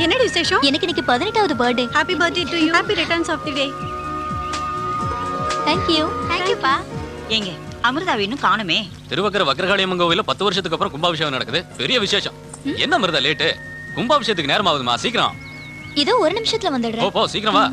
என்னடி விசேஷம்? எனக்கு இன்னைக்கு 18வது birthday. Happy birthday to you. Happy returns of the day. Thank you. Thank you பா. ஏங்க அமிர்தாவை இன்னும் காணுமே. திருவக்கர வக்ரகாளியம்மன் கோவில்ல 10 வருஷத்துக்கு அப்புறம் கும்பாபிஷேகம் நடக்குது. பெரிய விசேஷம். என்ன அமிர்தா லேட்? கும்பாபிஷேகத்துக்கு நேரம் ஆகுதுமா, சீக்கிரம். இதோ ஒரு நிமிஷத்துல வந்துடுறேன். போ சீக்கிரம் வா.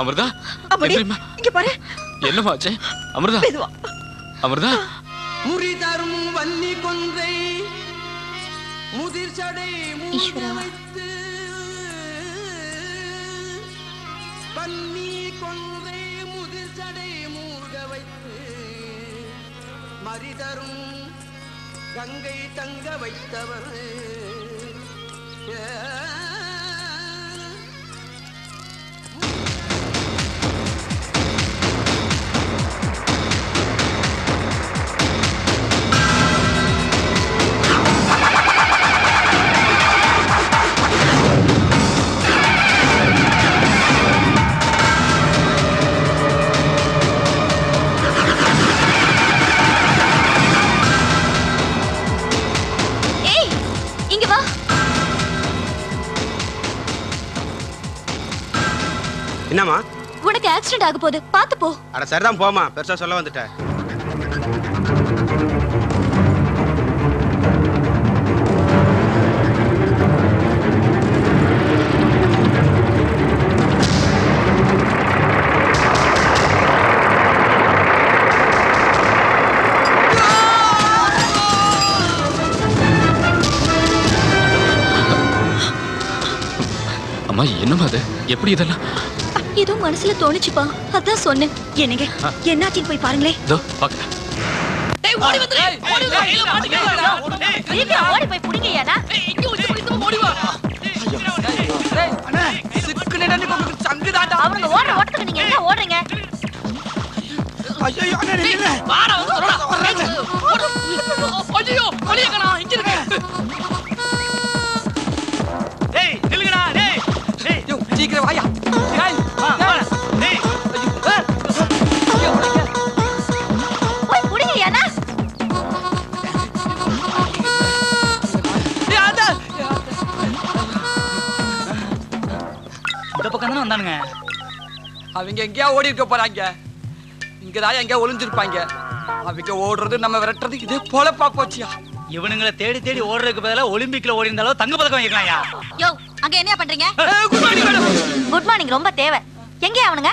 அமிர்தா இங்க பாரு. என்னமாச்சு அமிர்தா? அமிர்தா முரிதரும் வன்னி கொன்றை முதிர் சடை மூட வைத்து வன்னி கொன்றை முதிர் சடை மூட வைத்து மரிதரும் கங்கை தங்க வைத்தவர் என்னம்மா? உனக்கு ஆக்சிடென்ட் ஆக போகுது, பாத்து போ. அட சரிதான் போமா, பெருசா சொல்ல வந்துட்ட. அம்மா என்னமா அது? எப்படி இதெல்லாம்? ஏதோ மனசுல தோணுச்சுப்பா, அதான் சொன்னேன். என்னங்க என்னாச்சுன்னு போய் பாருங்களே. இதோ பாக்க. டேய் ஓடி வந்து ஓடி வா. இல்ல மாட்டிக்கடா. நீங்க ஓடி போய் புடிங்கயாடா. இங்க வந்து ஓடி வா. டேய் அண்ணா சிக்குனே உங்களுக்கு சங்கு தாண்டா. அவங்க ஓடுற ஓட்டத்துக்கு நீங்க எங்க ஓடுறீங்க? ஐயோ அண்ணே நில்லுங்க. வாடா வந்து சொல்றா. ஐயோ ஒளியக்கடா இங்க இருக்கு. டேய் நில்லுங்கடா டேய். டேய் சீக்கிரம் வாயா. டேய் வா வா. டேய் போய் புடிங்கயானா இந்த பக்கம் தான வந்தானுங்க. அவங்க எங்கேயா ஓடி இருக்க போறாங்க. இங்கதான் எங்கேயா ஒளிஞ்சிருப்பாங்க. அவங்க ஓடுறது நம்ம விரட்டுறது இதே பொழப்பா போச்சியா. இவனுங்களை தேடி தேடி ஓடுறதுக்கு பதிலா ஒலிம்பிக்ல ஓடி இருந்தாலும் தங்க பதக்கம் வாங்கிக்கலாம்யா. யோ அங்க என்ன பண்றீங்க? Good morning madam. Good morning ரொம்ப தேவை. எங்க அவனுங்க?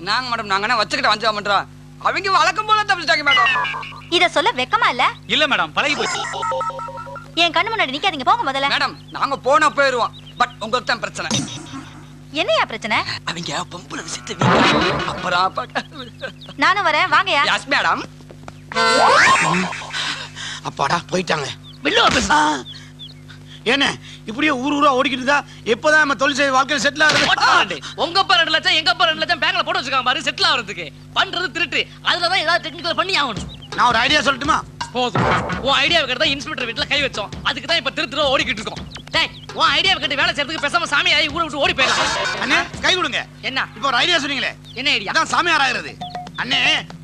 நாங்க மேடம் நாங்க வச்சுக்கிட்டு வஞ்சா பண்றோம். அவங்க வழக்கம் போல தப்பிச்சிட்டாங்க மேடம். இத சொல்ல வெக்கமா இல்ல? இல்ல மேடம் பழகி போச்சு. என் கண்ணு முன்னாடி நிக்காதீங்க போங்க முதல்ல. மேடம் நாங்க போனா போயிருவோம். பட் உங்களுக்கு தான் பிரச்சனை. என்னையா பிரச்சனை? அவங்க பொம்பளை விஷயத்தை அப்புறம் நானும் வரேன் வாங்கயா. Yes madam. அப்பாடா போயிட்டாங்க. என்ன இப்படியே ஊரா ஓடிக்கிட்டு இருந்தா எப்பதான் நம்ம தொழில் செய்ய வாழ்க்கையில செட்டில் ஆகுறது? உங்க அப்பா 2 லட்சம் எங்க அப்பா 2 லட்சம் பேங்க்ல போட்டு வச்சிருக்காங்க பாரு செட்டில் ஆவறதுக்கு. பண்றது திருட்டு. அதுலதான் ஏதாவது டெக்னிக்கல் பண்ணி ஆகணும். நான் ஒரு ஐடியா சொல்லட்டுமா? போதும். உன் ஐடியாவை கேட்டா இன்ஸ்பெக்டர் வீட்ல கை வச்சோம். அதுக்கு தான் இப்ப திருட்டு ஓடிக்கிட்டு இருக்கோம். டேய் உன் ஐடியாவை கேட்டு வேலை செய்யறதுக்கு பேசாம சாமி ஆகி ஊரை விட்டு ஓடி போயிடலாம். அண்ணே கை கொடுங்க. என்ன இப்போ ஒரு ஐடியா சொன்னீங்களே என்ன ஐடியா? அதான் சாமியார் ஆகிறது. அண்ணே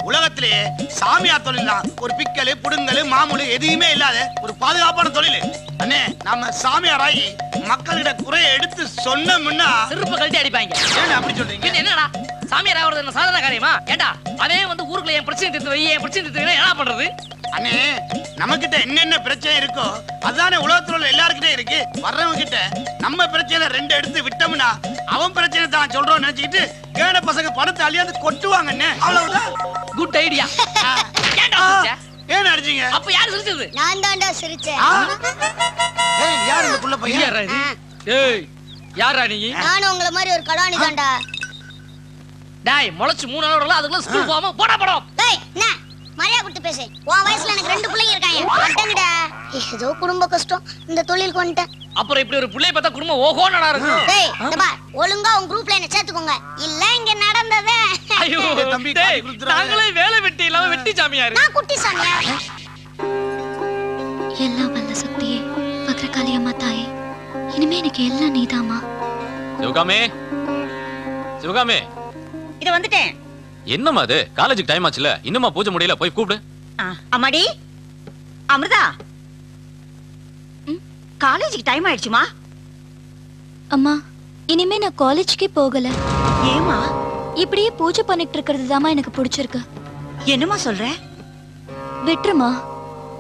உலகத்திலே சாமியார் தொழில் தான் ஒரு பிக்கலு புடுங்கலு மாமூலு எதுவுமே இல்லாத ஒரு பாதுகாப்பான தொழில். அண்ணே நம்ம சாமியார் ஆகி மக்களிட குறைய எடுத்து சொன்னோம்னா செருப்பு கழட்டி அடிப்பாங்க. ஏன் அப்படி சொல்றீங்க? என்னடா சாமியார் ஆவறது என்ன சாதாரண காரியமா? ஏண்டா அதே வந்து ஊருக்குள்ள என் பிரச்சனை தீர்த்து வை என் பிரச்சனை தீர்த்து வை என்ன பண்றது? அண்ணே நம்மகிட்ட என்னென்ன பிரச்சனை இருக்கோ அதானே உலகத்துல உள்ள எல்லாருக்கிட்டே இருக்கு. வர்றவங்க கிட்ட நம்ம பிரச்சனை 2 எடுத்து விட்டோம்னா அவன் பிரச்சனை தான் சொல்றோம் நினைச்சுக்கிட்டு கேட பசங்க பணத்தை அழியாந்து கொட்டுவாங்க. அவ்வளவுதான். Good idea. ஏண்டா சிரிச்ச? ஏன் அடிச்சீங்க? அப்ப யார் சிரிச்சது? நான் தான்டா சிரிச்சேன். ஏய் யார் இந்த புள்ள பையன்? யாரா இது? டேய் யாரா நீ? நானும் உங்கள மாதிரி ஒரு கடாணி தான்டா. டேய் முளைச்சு 3 நாள் வரல அதுக்குள்ள ஸ்கூல் போகாம போடா போடா. டேய் என்ன மரியாதை கொடுத்து பேசு. உன் வயசுல எனக்கு 2 பிள்ளைங்க இருக்காங்க. அடங்கடா. ஏதோ குடும்ப கஷ்டம் இந்த தொழிலுக்கு வந்துட்டேன். அப்புறம் இப்படி ஒரு புள்ளைய பார்த்தா குடும்பம் ஓஹோன்னு இருக்கும். டேய் இந்த பார் ஒழுங்கா உன் குரூப்ல என்ன சேர்த்துக்கோங்க. இல்ல இங்க நடந்ததே. ஐயோ தம்பி, டேய் காட்டி கொடுத்துறாத. நாங்களே வேலை வெட்டி இல்லாம வெட்டி சாமியாரு. நான் குட்டி சாமியா. எல்லாம் வல்ல சக்தியே பத்ரகாளி அம்மா தாயே இனிமே எனக்கு எல்லாம் நீதாமா. சிவகாமே சிவகாமே இத வந்துட்டேன். என்னம்மா அது காலேஜுக்கு டைம் ஆச்சுல இன்னுமா பூஜை முடியல போய் கூப்பிடு. அம்மாடி அமிர்தா காலேஜுக்கு டைம் ஆயிடுச்சுமா. அம்மா இனிமே நான் காலேஜ்க்கே போகல. ஏமா இப்படியே பூஜை பண்ணிட்டு இருக்கிறது தாமா எனக்கு பிடிச்சிருக்கு. என்னமா சொல்ற? விட்டுருமா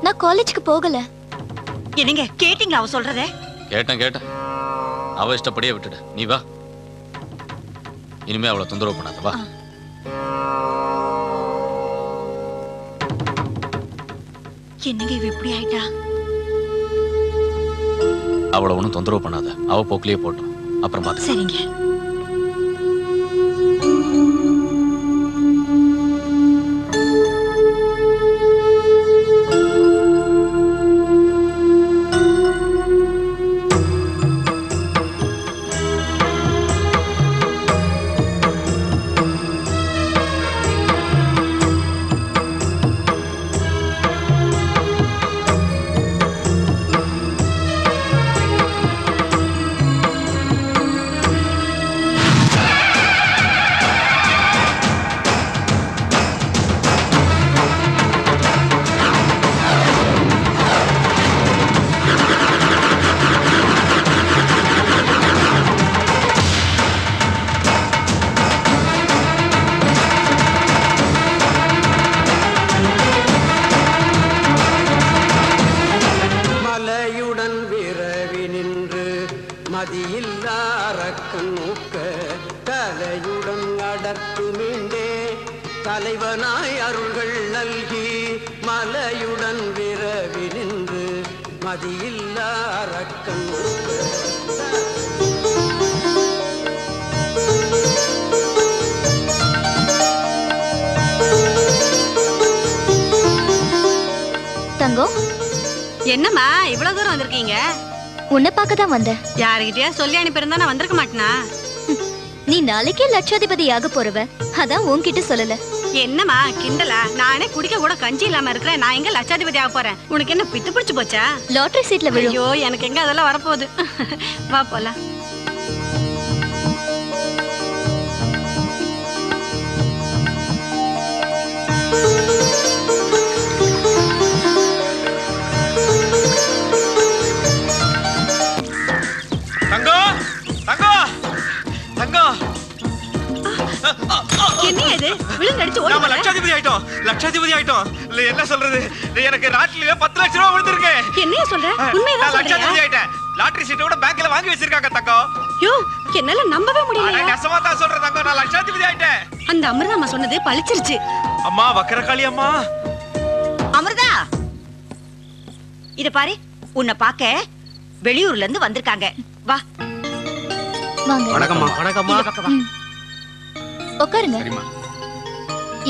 நான் காலேஜ்க்கு போகல. என்னங்க கேட்டீங்களா அவ சொல்றதே? கேட்டேன் அவ இஷ்டப்படியே விட்டுடு. நீ வா இனிமே அவளை தொந்தரவு பண்ணாத வா. என்னங்க இவ இப்படி ஆயிட்டா? அவளை ஒன்றும் தொந்தரவு பண்ணாத. அவ போக்கிலேயே போட்டோம் அப்புறம் பார்த்து. சரிங்க. தலைவனாய் அருள்கள் நல்கி மலையுடன் விரவி நின்று மதியில்லா அரக்கன் தங்கம் என்னம்மா இவ்வளவு தூரம் வந்திருக்கீங்க? உன்னை பார்க்க தான் வந்தேன். யாருகிட்டயா சொல்லி அனுப்பியிருந்தா நான் வந்திருக்க மாட்டேனா? நீ நாளைக்கே லட்சாதிபதி ஆக போறவ, அதான் உன்கிட்ட சொல்லல. என்னம்மா கிண்டலா? நானே குடிக்க கூட கஞ்சி இல்லாம இருக்கிறேன். நான் எங்க லட்சாதிபதி ஆக போறேன்? உனக்கு என்ன பித்து பிடிச்சு போச்சா? லாட்டரி சீட்ல விழும். ஐயோ எனக்கு எங்க அதெல்லாம் வரப்போகுது. வா போலாம். தங்கம் தங்கம் தங்கம் என்ன இது? விழுந்தடிச்சு ஓடி நாம வர? லட்சாதிபதி ஆயிட்டோம். லட்சாதிபதி ஆயிட்டோம். இல்ல என்ன சொல்றது? எனக்கு ராட்லில 10 லட்சம் ரூபாய் விழுந்திருக்கு. என்னைய சொல்ற? உண்மையதான் நான் லட்சாதிபதி சொல்றியா? ஆயிட்டேன். லாட்டரி சீட்டை கூட பேங்க்ல வாங்கி வச்சிருக்காங்க தங்கம். யோ என்னால நம்பவே முடியல. நெசமா தான் சொல்றேன் தங்கம், நான் லட்சாதிபதி ஆயிட்டேன். அந்த அமிர்தாம்மா சொன்னது பழிச்சிருச்சு. அம்மா வக்கரகாளி அம்மா. அமிர்தா, இத பாரு, உன்னை பாக்க வெளியூர்ல இருந்து வந்திருக்காங்க. வா. வாங்க. வணக்கம்மா. வணக்கம்மா. இந்த பக்கம் வா. உட்காருங்க.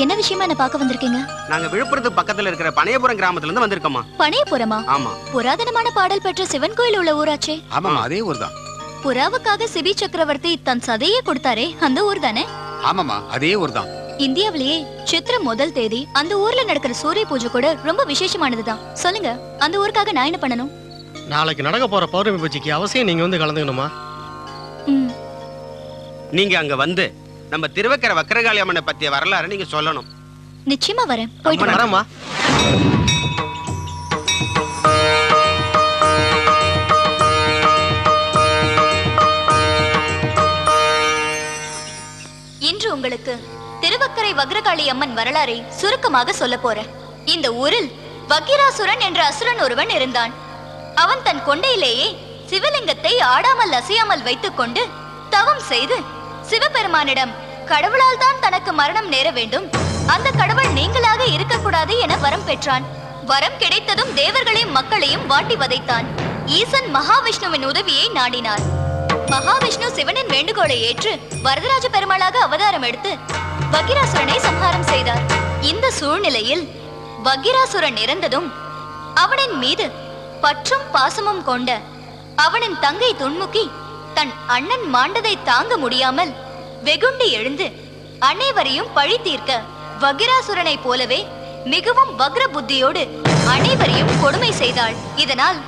என்ன விஷயமா என்ன பார்க்க வந்திருக்கீங்க? நாங்க விழுப்புரத்து பக்கத்துல இருக்கிற பனையபுரம் கிராமத்துல இருந்து வந்திருக்கோமா. பனையபுரமா? ஆமா. புராதனமான பாடல் பெற்ற சிவன் கோயில் உள்ள ஊராச்சே. ஆமாமா, அதே ஊர் தான். புறாவுக்காக சிபி சக்கரவர்த்தி தன் சதையே கொடுத்தாரே, அந்த ஊர் தானே? ஆமாமா, அதே ஊர் தான். இந்தியாவிலேயே சித்திரை முதல் தேதி அந்த ஊர்ல நடக்கிற சூரிய பூஜை கூட ரொம்ப விசேஷமானதுதான். சொல்லுங்க, அந்த ஊருக்காக நான் என்ன பண்ணணும்? நாளைக்கு நடக்க போற பௌர்ணமி பூஜைக்கு அவசியம் நீங்க வந்து கலந்துக்கணுமா? நீங்க அங்க வந்து நம்ம திருவக்கரை வக்கரகாளி அம்மனை பத்திய வரலாறு நீங்க சொல்லணும். நிச்சயமா வரேன். போயிட்டு வரேம்மா. இன்று உங்களுக்கு திருவக்கரை வக்ரகாளி அம்மன் வரலாறை சுருக்கமாக சொல்ல போறேன். இந்த ஊரில் வக்கிராசுரன் என்ற அசுரன் ஒருவன் இருந்தான். அவன் தன் கொண்டையிலேயே சிவலிங்கத்தை ஆடாமல் அசையாமல் வைத்துக் கொண்டு தவம் செய்து சிவபெருமானிடம் கடவுளால் தான் தனக்கு மரணம் நேர வேண்டும், அந்த கடவுள் நீங்களாக இருக்கக்கூடாது என வரம் பெற்றான். வரம் கிடைத்ததும் தேவர்களையும் மக்களையும் வாட்டி வதைத்தான். ஈசன் மகாவிஷ்ணுவின் உதவியை நாடினார். மகாவிஷ்ணு சிவனின் வேண்டுகோளை ஏற்று வரதராஜ பெருமாளாக அவதாரம் எடுத்து வக்கிராசுரனை சம்ஹாரம் செய்தார். இந்த சூழ்நிலையில் வக்கிராசுரன் இறந்ததும் அவனின் மீது பற்றும் பாசமும் கொண்ட அவனின் தங்கை துன்முகி தன் அண்ணன் மாண்டதை தாங்க முடியாமல் வெகுண்டி எழுந்து அனைவரையும் பழி தீர்க்க வக்கிராசுரனை போலவே மிகவும் வக்ர புத்தியோடு அனைவரையும் கொடுமை செய்தாள். இதனால்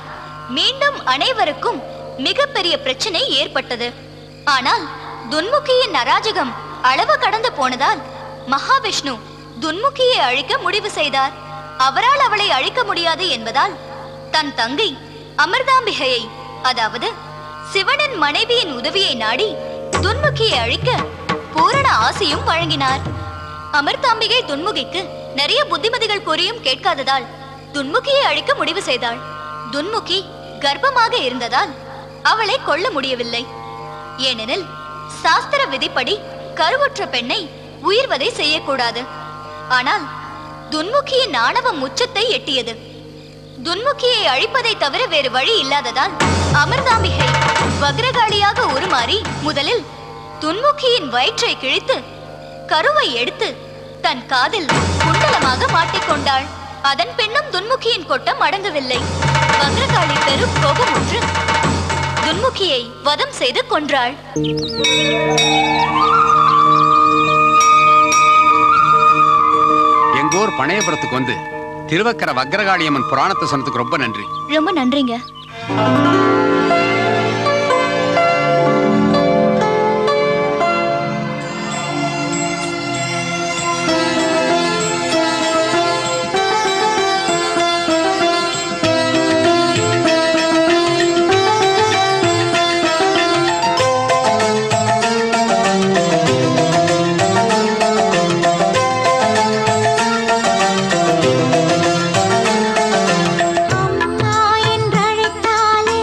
மீண்டும் அனைவருக்கும் மிகப்பெரிய பிரச்சனை ஏற்பட்டது. ஆனால் துன்முகியின் அராஜகம் அளவு கடந்து போனதால் மகாவிஷ்ணு துன்முகியை அழிக்க முடிவு செய்தார். அவரால் அவளை அழிக்க முடியாது என்பதால் தன் தங்கை அமிர்தாம்பிகையை, அதாவது சிவனின் மனைவியின் உதவியை நாடி துன்முகியை அழிக்க பூரண ஆசையும் வழங்கினார். அமிர்தாம்பிகை துன்முகிக்கு நிறைய புத்திமதிகள் கூறியும் கேட்காததால் துன்முகியை அழிக்க முடிவு செய்தாள். துன்முகி கர்ப்பமாக இருந்ததால் அவளை கொல்ல முடியவில்லை. ஏனெனில் சாஸ்திர விதிப்படி கருவுற்ற பெண்ணை உயிர்வதை செய்யக்கூடாது. ஆனால் துன்முகியின் ஆணவம் உச்சத்தை எட்டியது. துன்முகியை அழிப்பதை தவிர வேறு வழி இல்லாததால் அமிர்தாம்பிகை வக்ரகாளியாக உருமாறி முதலில் துன்முகியின் வயிற்றை கிழித்து கருவை எடுத்து தன் காதில் குண்டலமாக மாட்டிக்கொண்டாள். அதன் பின்னும் துன்முகியின் கொட்டம் அடங்கவில்லை. வக்ரகாளி பெரும் கோபமுற்று துன்முகியை வதம் செய்து கொன்றாள். எங்கூர் பனையபுரத்துக்கு வந்து திருவக்கரை வக்ரகாளி அம்மன் புராணத்தை சொன்னதுக்கு ரொம்ப நன்றி. ரொம்ப நன்றிங்க. அம்மா என்றழைத்தாலே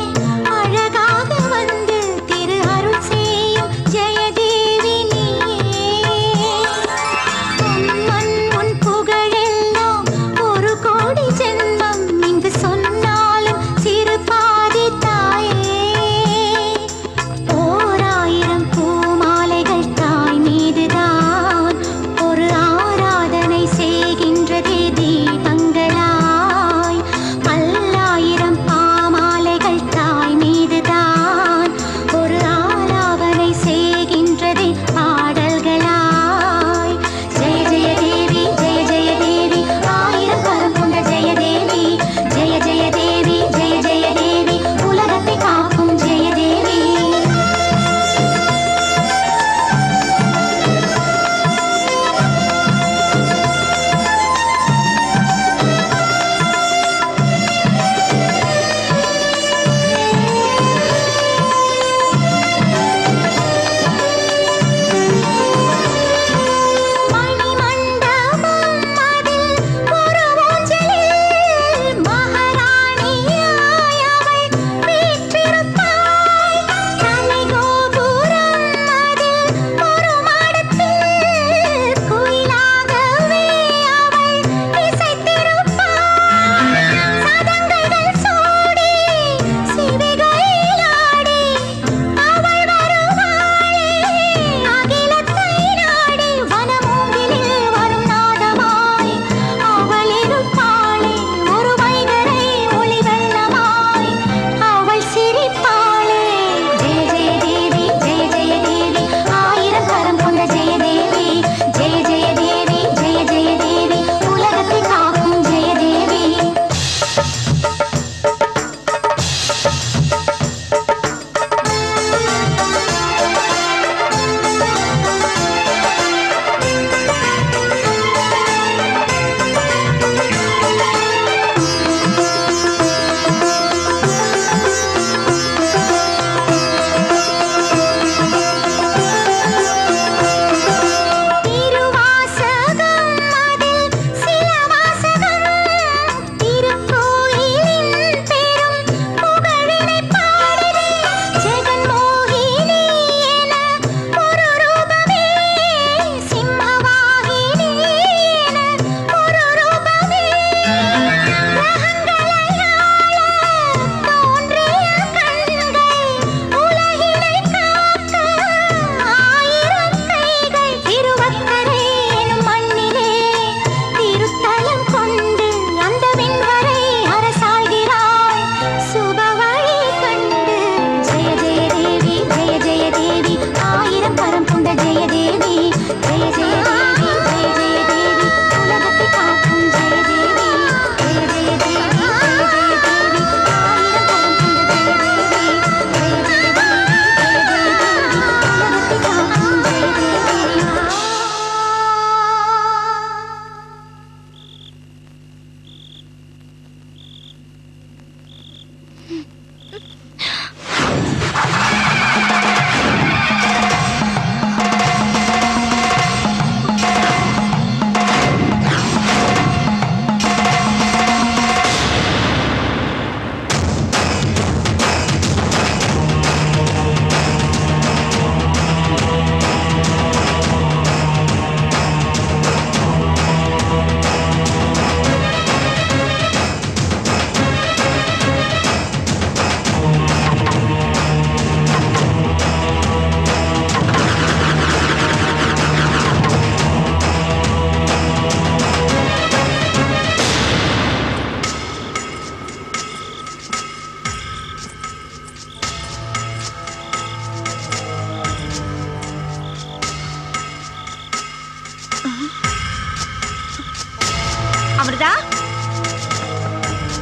அமிர்தா,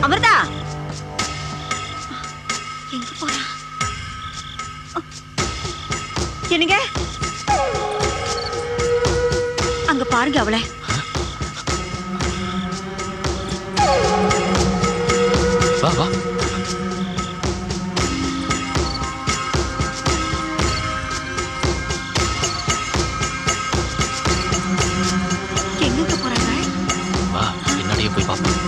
அமிர்தா, எங்க போறா? என்னங்க அங்க பாருங்க அவளை. வா வா. எங்க போறாங்க? வா பின்னாடியே போய் பாப்போம்.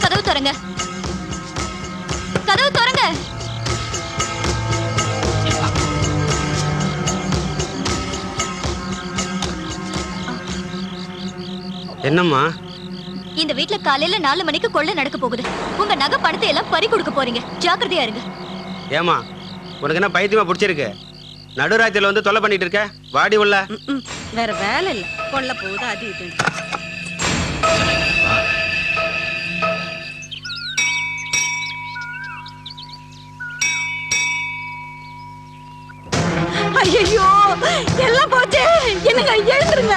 கதவு திறங்க, கதவு திறங்க. என்னம்மா? இந்த வீட்ல காலையில 4 மணிக்கு கொள்ளை நடக்க போகுது. உங்க நகை பணத்தை எல்லாம் பறி கொடுக்க போறீங்க. ஜாக்கிரதையா இருங்க. ஏமா உனக்கு என்ன பைத்தியமா பிடிச்சிருக்கு? நடுராத்திரில வந்து தொல்லை பண்ணிட்டு இருக்க? வாடி உள்ள. வேற வேலை இல்ல, கொள்ள போகுது அது இது. ஐயோ எல்லாம் போச்சு. என்னங்க எழுந்துருங்க.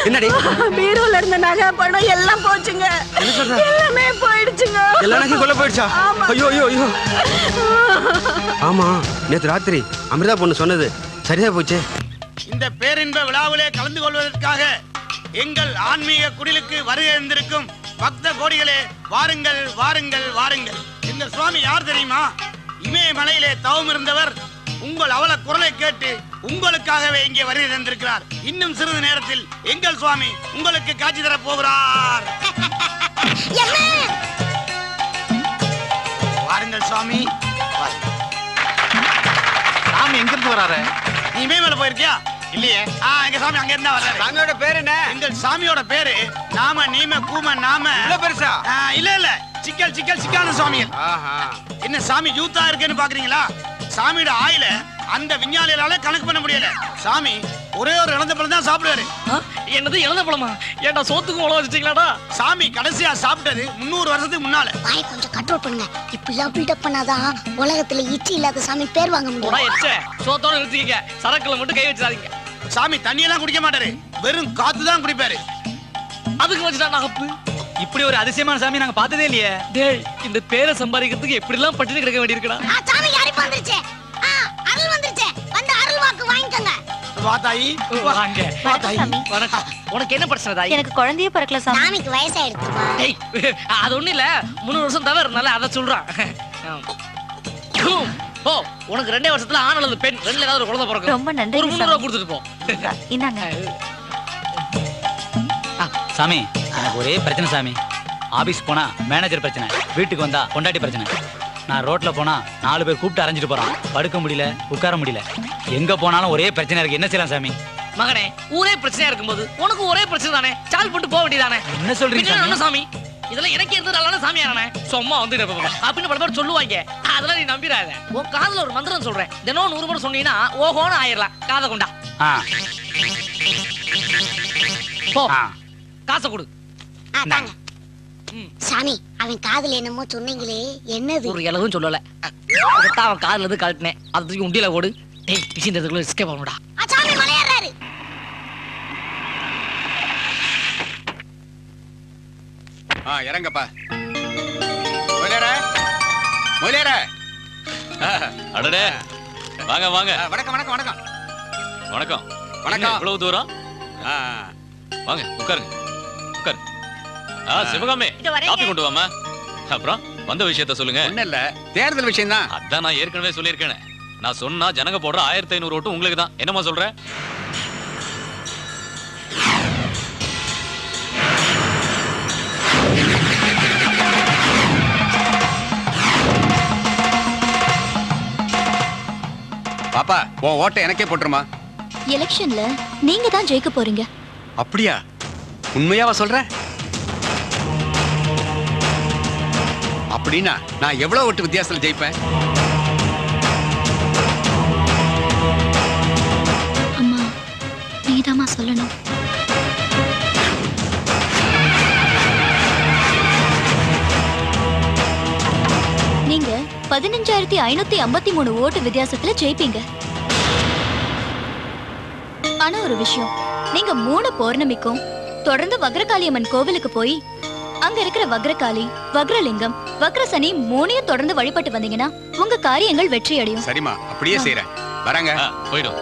என்னடி? பீரோல இருந்த நகை பணம் எல்லாம் போச்சுங்க. எல்லாமே போயிடுச்சுங்க. எல்லாரும் கொல்ல போயிடுச்சா? ஐயோ ஐயோ ஐயோ. ஆமா நேத்து ராத்திரி அமிர்தா பொண்ணு சொன்னது சரியா போச்சு. இந்த பேரின்ப விழாவிலே கலந்து கொள்வதற்காக எங்கள் ஆன்மீக குடிலுக்கு வருகை இருந்திருக்கும் பக்த கோடிகளே, வாருங்கள் வாருங்கள் வாருங்கள். இந்த சுவாமி யார் தெரியுமா? இமயமலையிலே தவம் இருந்தவர். உங்கள் அவல குரலை கேட்டு உங்களுக்காகவே இங்கே வருகை தந்திருக்கிறார். இன்னும் சிறிது நேரத்தில் எங்கள் சுவாமி உங்களுக்கு காட்சி தர போகிறார். வாருங்கள் சுவாமி. சாமி எங்க இருந்து வராரு? நீ இமயமலை போயிருக்கியா? இல்லையே. எங்க சாமி அங்க இருந்தா வர்றாரு. சாமியோட பேரு என்ன? எங்கள் சாமியோட பேரு நாம நீம கூம நாம. இல்ல பெருசா? இல்ல சிக்கல் சிக்கல் சிக்கான சுவாமிகள். என்ன சாமி யூத்தா இருக்குன்னு பாக்குறீங்களா? சாமியோட ஆயில அந்த விஞ்ஞானிகளால கணக்கு பண்ண முடியல. சாமி ஒரே ஒரு இழந்த பழம் தான் சாப்பிடுவாரு. என்னது இழந்த பழமா? ஏன்டா சோத்துக்கும் உழவு வச்சிட்டீங்களாடா? சாமி கடைசியா சாப்பிட்டது 300 வருஷத்துக்கு முன்னால. வாய் கொஞ்சம் கண்ட்ரோல் பண்ணுங்க. இப்படிலாம் பில்டப் பண்ணாதான் உலகத்துல இச்சி இல்லாத சாமி பேர் வாங்க முடியும். சோத்தோட நிறுத்திக்க, சரக்குல மட்டும் கை வச்சிடாதீங்க. சாமி தண்ணி எல்லாம் குடிக்க மாட்டாரு, வெறும் காத்து தான் குடிப்பாரு. அதுக்கு வச்சுட்டா நகப்பு. இப்படி ஒரு அதிசயமான சாமி நாங்க பார்த்ததே இல்லையே. டேய் இந்த பேரை சம்பாதிக்கிறதுக்கு எப்படி எல்லாம் பட்டினி கிடக்க வேண்டியிருக்கடா. சாமி யாரி வந்துருச்சு. அருள் வந்துருச்சு. வந்து அருள் வாக்கு வாங்கிக்கங்க. வா தாயி, வாங்க. வா தாயி. வணக்கம். உனக்கு என்ன பிரச்சனை தாயி? எனக்கு குழந்தையே பிறக்கல சாமி. சாமிக்கு வயசாயிடுச்சுமா. டேய் அது ஒண்ணு இல்ல, 300 வருஷம் தவிர இருந்தால அத சொல்றான். போ, உனக்கு 2 வருஷத்துல ஆண் அல்லது பெண் ரெண்டுல ஏதாவது ஒரு குழந்தை பிறக்கும். ரொம்ப நன்றி. ஒரு 300 ரூபாய் கொடுத்துட்டு போ. இந்தாங்க. சாமி எனக்கு ஒரே பிரச்சனை சாமி. ஆபீஸ் போனா மேனேஜர் பிரச்சனை, வீட்டுக்கு வந்தா பொண்டாட்டி பிரச்சனை. நான் ரோட்ல போனா 4 பேர் கூப்பிட்டு அரைஞ்சிட்டு போறான். படுக்க முடியல, உட்கார முடியல. எங்க போனாலும் ஒரே பிரச்சனை இருக்கு. என்ன செய்யலாம் சாமி? மகனே ஊரே பிரச்சனையா இருக்கும்போது உனக்கு ஒரே பிரச்சனை தானே, சால்வ் பண்ணிட்டு போக வேண்டியதானே. என்ன சொல்றீங்க என்ன சாமி? இதெல்லாம் எனக்கு இருந்ததால சாமியானே சும்மா வந்து அப்படின்னு பல பேர் சொல்லுவாங்க. அதெல்லாம் நீ நம்பிடாத. உன் காதுல ஒரு மந்திரம் சொல்றேன், தினம் 100 முறை சொன்னீங்கன்னா ஓஹோன்னு ஆயிரலாம். காதை கொண்டா. போ, காசை கொடு. சாமி அவன் காதுல என்னமோ சொன்னீங்களே, என்னது? ஒரு இலவும் சொல்லல. அவன் காதுல இருந்து கழட்டினேன். அதை தூக்கி உண்டியில போடு. டேய் பிசிந்ததுக்குள்ள எஸ்கேப் ஆகணும்டா. சாமி மலையேறாரு. இறங்கப்பா. முதலியாரே. அடடே வாங்க வாங்க. வணக்கம் வணக்கம் வணக்கம் வணக்கம் வணக்கம். இவ்வளவு தூரம் வாங்க உட்காருங்க உட்காரு. சிவகாமி காப்பி கொண்டு வாமா. அப்புறம் வந்த விஷயத்த சொல்லுங்க. ஒண்ணு இல்ல, தேர்தல் விஷயம் தான். அதான் நான் ஏற்கனவே சொல்லியிருக்கேன். நான் சொன்னா ஜனங்க போடுற 1500 ஓட்டு உங்களுக்கு தான். என்னமா சொல்ற? பாப்பா உன் ஓட்டை எனக்கே போட்டுருமா. எலெக்ஷன்ல நீங்க தான் ஜெயிக்க போறீங்க. அப்படியா? உண்மையாவா சொல்ற? அப்படின்னா நான் எவ்வளவு ஓட்டு வித்தியாசத்துல ஜெயிப்பேன்? அம்மா நீதாம்மா சொல்லணும். நீங்க 15,553 ஓட்டு வித்தியாசத்துல ஜெயிப்பீங்க. ஆனா ஒரு விஷயம், நீங்க 3 பௌர்ணமிக்கும் தொடர்ந்து வக்ரகாளியம்மன் கோவிலுக்கு போய் அங்க இருக்கிற வக்ரகாளி, வக்ரலிங்கம், வக்ரசனி 3ஐயும் தொடர்ந்து வழிபட்டு வந்தீங்கன்னா உங்க காரியங்கள் வெற்றி அடையும். சரிம்மா, அப்படியே செய்றேன். வரங்க. போய்டும்.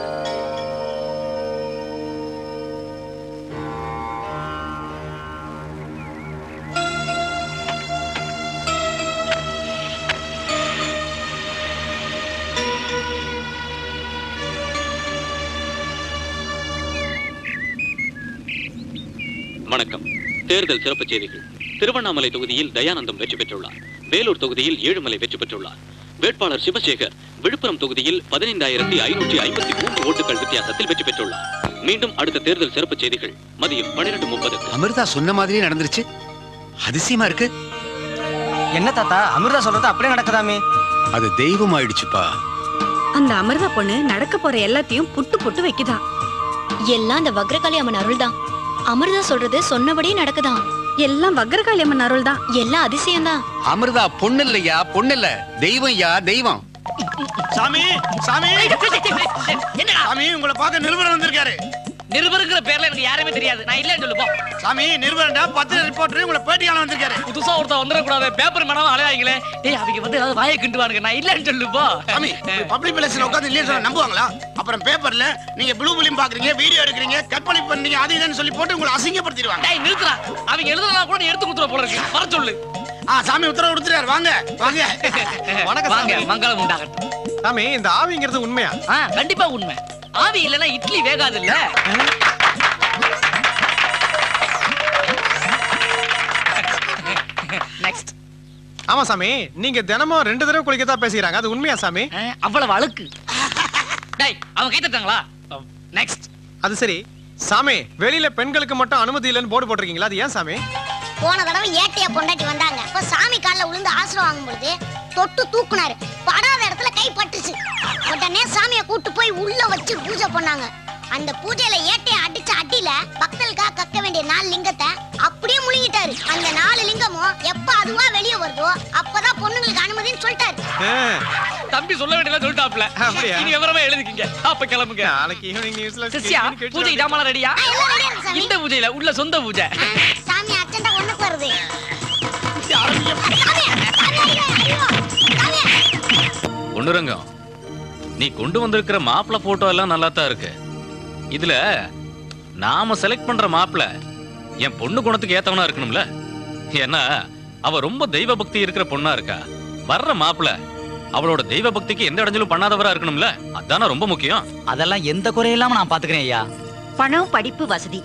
வணக்கம். தேர்தல் சிறப்பு செய்திகள். திருவண்ணாமலை தொகுதியில் தயானந்தம் வெற்றி பெற்றுள்ளார். வேலூர் தொகுதியில் ஏழுமலை வெற்றி பெற்றுள்ளார். வேட்பாளர் சிவசேகர் விழுப்புரம் தொகுதியில் 15,553 ஓட்டுகள் வித்தியாசத்தில் வெற்றி பெற்றுள்ளார். மீண்டும் அடுத்த தேர்தல் சிறப்பு செய்திகள் மதியம் 12:30. அமிர்தா சொன்ன மாதிரியே நடந்துருச்சு. அதிசயமா இருக்கு. என்ன தாத்தா, அமிர்தா சொல்றது அப்படியே நடக்குதாமே? அது தெய்வம் ஆயிடுச்சுப்பா. அந்த அமிர்தா பொண்ணு நடக்க போற எல்லாத்தையும் புட்டு புட்டு வைக்குதா. எல்லாம் அந்த வக்ரகாளி அம்மன் அருள் தான். அமிர்தா சொல்றது சொன்னபடியே நடக்குதான். எல்லாம் வக்ரகாளி அம்மன் அருள் தான். எல்லாம் அதிசயம் தான். அமிர்தா பொண்ணு இல்லையா, பொண்ணு இல்ல, தெய்வம் யா, தெய்வம். சாமி சாமி சாமி, உங்களை பார்க்க நிருபர் வந்திருக்காரு. நிருபருங்கிற பேர்ல எனக்கு யாருமே தெரியாது. நான் இல்லன்னு சொல்லுப்போ. சாமி, நிருபர்டா பத்திரிகை ரிப்போர்ட்டர் உங்களை பேட்டியாள வந்திருக்காரு. புதுசா ஒருத்தர் வந்துட கூடாது. பேப்பர் மேனவ அலையாங்களே. டேய், அவங்க வந்து ஏதாவது வாயை கிண்டுவானுங்க. நான் இல்லன்னு சொல்லுப்போ. சாமி, பப்ளிக் பிளேஸ்ல உட்கார்ந்து இல்லைன்னு சொல்ல நம்புவாங்களா? அப்புறம் பேப்பர்ல நீங்க ப்ளூ ஃபிலிம் பாக்குறீங்க, வீடியோ எடுக்கிறீங்க, கற்பனை பண்ணீங்க, அது இதுன்னு சொல்லி போட்டு உங்களை அசிங்கப்படுத்திடுவாங்க. டேய் நிறுத்துடா. அவங்க எழுதுறதா கூட நீ எடுத்து குத்துற போல இருக்கு. வர சொல்லு. சாமி உத்தரவு கொடுத்துறாரு. வாங்க வாங்க. வணக்கம் வாங்க, மங்களம் உண்டாகட்டும். சாமி, இந்த ஆவிங்கிறது உண்மையா? கண்டிப்பா உண்மை. ஆவி இல்லனா இட்லி வேகாது இல்ல. நெக்ஸ்ட். ஆமா சாமி, நீங்க தினமும் 2 தடவை குளிக்கதா பேசிக்கிறாங்க. அது உண்மையா சாமி? அவ்வளவு அழுக்கு. டேய், அவங்க கை தட்டாங்களா? நெக்ஸ்ட். அது சரி சாமி, வெளியில பெண்களுக்கு மட்டும் அனுமதி இல்லன்னு போர்டு போட்டிருக்கீங்களா? அது ஏன் சாமி? போன தடவை ஏட்டையா பொண்டாட்டி வந்தாங்க. அப்ப சாமி கால்ல விழுந்து ஆசீர்வாதம் வாங்கும் பொழுது தொட்டு தூக்குனாரு. படாத இடத்துல கை பட்டுச்சு. உடனே சாமியை கூட்டு போய் உள்ள வச்சு பூஜை பண்ணாங்க. அந்த பூஜையில ஏட்டையா அடிச்ச அடியில பக்தர்களுக்காக கக்க வேண்டிய 4 லிங்கத்தை அப்படியே முழுங்கிட்டாரு. அந்த 4 லிங்கமும் எப்ப அதுவா வெளியே வருதோ அப்பதான் பொண்ணுங்களுக்கு அனுமதின்னு சொல்லிட்டாரு. தம்பி சொல்ல வேண்டியதெல்லாம் சொல்லிட்டாப்ல. அப்படியே நீங்க விவரமா எழுதிக்கீங்க. அப்ப கிளம்புங்க. நாளைக்கு ஈவினிங் நியூஸ்ல சிஸ்யா, பூஜை இடாமல ரெடியா? எல்லாம் ரெடியா இருக்கு சாமி. இந்த பூஜையில உள்ள சொந்த பூஜை. சாமி அர்ஜென்ட்டா ஒண்ணுக்கு வருது. பொண்ணுரங்கம், நீ கொண்டு வந்திருக்கிற மாப்பிள போட்டோ எல்லாம் நல்லா தான் இருக்கு. இதுல நாம செலக்ட் பண்ற மாப்பிள என் பொண்ணு குணத்துக்கு ஏத்தவனா இருக்கணும்ல. ஏன்னா அவ ரொம்ப தெய்வ பக்தி இருக்கிற பொண்ணா இருக்கா. வர்ற மாப்பிள அவளோட தெய்வ பக்திக்கு எந்த இடைஞ்சலும் பண்ணாதவரா இருக்கணும்ல. அதான ரொம்ப முக்கியம். அதெல்லாம் எந்த குறையில்லாம நான் பாத்துக்கிறேன் ஐயா. பணம், படிப்பு, வசதி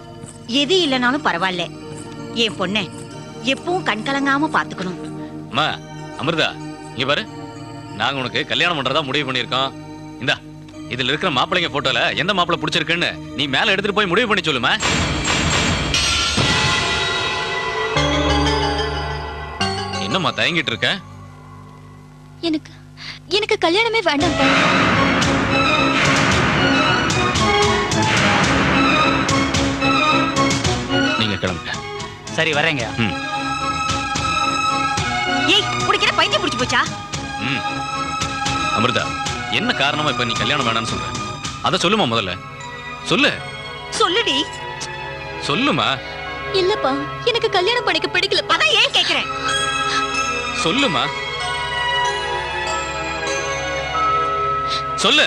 எது இல்லைனாலும் பரவாயில்ல. என் பொண்ணை எப்பவும் கண்கலங்காம பாத்துக்கணும். அம்மா அமிர்தா, இங்க பாரு, நாங்க உனக்கு கல்யாணம் பண்றதா முடிவு பண்ணிருக்கோம். இந்தா, இதுல இருக்கிற மாப்பிள்ளைங்க போட்டோல எந்த மாப்பிள்ளை பிடிச்சிருக்குன்னு நீ மேல எடுத்துட்டு போய் முடிவு பண்ணி சொல்லுமா. என்னம்மா தயங்கிட்டு இருக்க? எனக்கு கல்யாணமே வேண்டாம். நீங்க கிளம்புங்க. சரி, வரேங்க. ஏய், குடிக்கிற பைத்தியம் பிடிச்சு போச்சா? அமிர்தா, என்ன காரணமா இப்ப நீ கல்யாணம் வேணாம்னு சொல்ற? அத சொல்லுமா முதல்ல. சொல்லு. சொல்லுடி. சொல்லுமா. இல்லப்பா, எனக்கு கல்யாணம் பண்ணிக்க பிடிக்கல. அதான் ஏன் கேக்குறேன். சொல்லுமா. சொல்லு.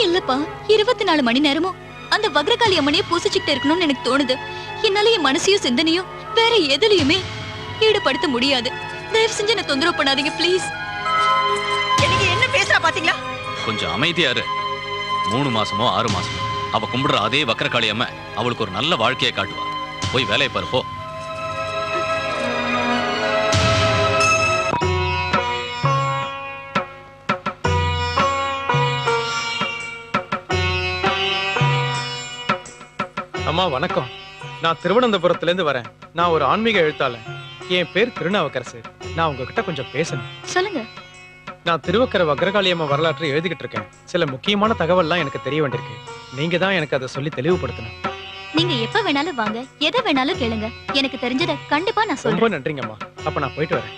இல்லப்பா, 24 மணி நேரமும் அந்த வக்ரகாளி அம்மனையே பூசிச்சுக்கிட்டு இருக்கணும்னு எனக்கு தோணுது. என்னால என் மனசையும் சிந்தனையும் வேற எதுலயுமே ஈடுபடுத்த முடியாது. தயவு செஞ்சு என்ன தொந்தரவு பண்ணாதீங்க ப்ளீஸ். எனக்கு என்ன பேசுறா பாத்தீங்களா? கொஞ்சம் அமைதியா இரு. 3 மாசமோ 6 மாசமோ அவ கும்பிடுற அதே வக்ரகாளி அம்மை அவளுக்கு ஒரு நல்ல வாழ்க்கையை காட்டுவா. போய் வேலையை பாரு போ. அம்மா வணக்கம். நான் திருவனந்தபுரத்துல இருந்து வரேன். நான் ஒரு ஆன்மீக எழுத்தாளர். என் பேர் திருநாவுக்கரசு. நான் உங்ககிட்ட கொஞ்சம் பேசணும். சொல்லுங்க. நான் திருவக்கரை வக்ரகாளி அம்மா வரலாற்றை எழுதிக்கிட்டு இருக்கேன். சில முக்கியமான தகவல்லாம் எனக்கு தெரிய வேண்டியிருக்கு. நீங்க தான் எனக்கு அதை சொல்லி தெளிவுபடுத்தணும். நீங்க எப்ப வேணாலும் வாங்க, எதை வேணாலும் கேளுங்க. எனக்கு தெரிஞ்சதை கண்டிப்பா நான் ரொம்ப சொல்றேன். நன்றிங்கம்மா. அப்ப நான் போயிட்டு வரேன்.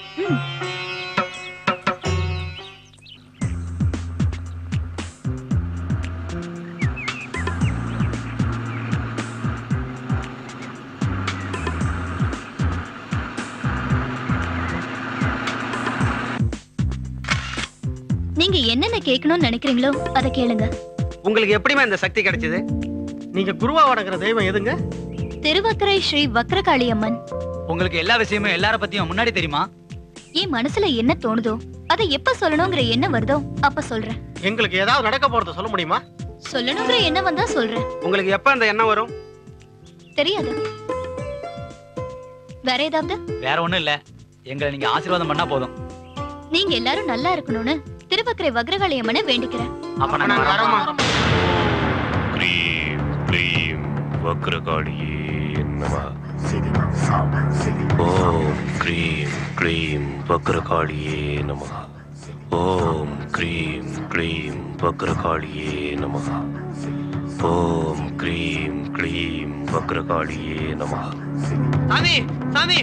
நீங்க என்னென்ன கேட்கணும்னு நினைக்கிறீங்களோ அதை கேளுங்க. உங்களுக்கு எப்படிமா இந்த சக்தி கிடைச்சது? நீங்க குருவா வணங்குற தெய்வம் எதுங்க? திருவக்கரை ஸ்ரீ வக்ரகாளி அம்மன். உங்களுக்கு எல்லா விஷயமும் எல்லார பத்தியும் முன்னாடி தெரியுமா? என் மனசுல என்ன தோணுதோ அதை எப்ப சொல்லணுங்கிற என்ன வருதோ அப்ப சொல்றேன். எங்களுக்கு ஏதாவது நடக்க போறத சொல்ல முடியுமா? சொல்லணுங்கிற என்ன வந்தா சொல்றேன். உங்களுக்கு எப்ப அந்த எண்ணம் வரும்? தெரியாது. வேற ஏதாவது? வேற ஒண்ணும் இல்ல. எங்களை நீங்க ஆசீர்வாதம் பண்ணா போதும். நீங்க எல்லாரும் நல்லா இருக்கணும்னு திருவக்கரை வக்ரகாளி அம்மனை வேண்டிக்கிறேன். அப்ப நாங்க வரோமா? க்ரீம் க்ரீம் வக்ரகாளியே நமः. ஓம் க்ரீம் க்ரீம் வக்ரகாளியே நமः. ஓம் க்ரீம் க்ரீம் வக்ரகாளியே நமः. ஓம் க்ரீம் க்ளீம் வக்ரகாளியே நமः. சாமி சாமி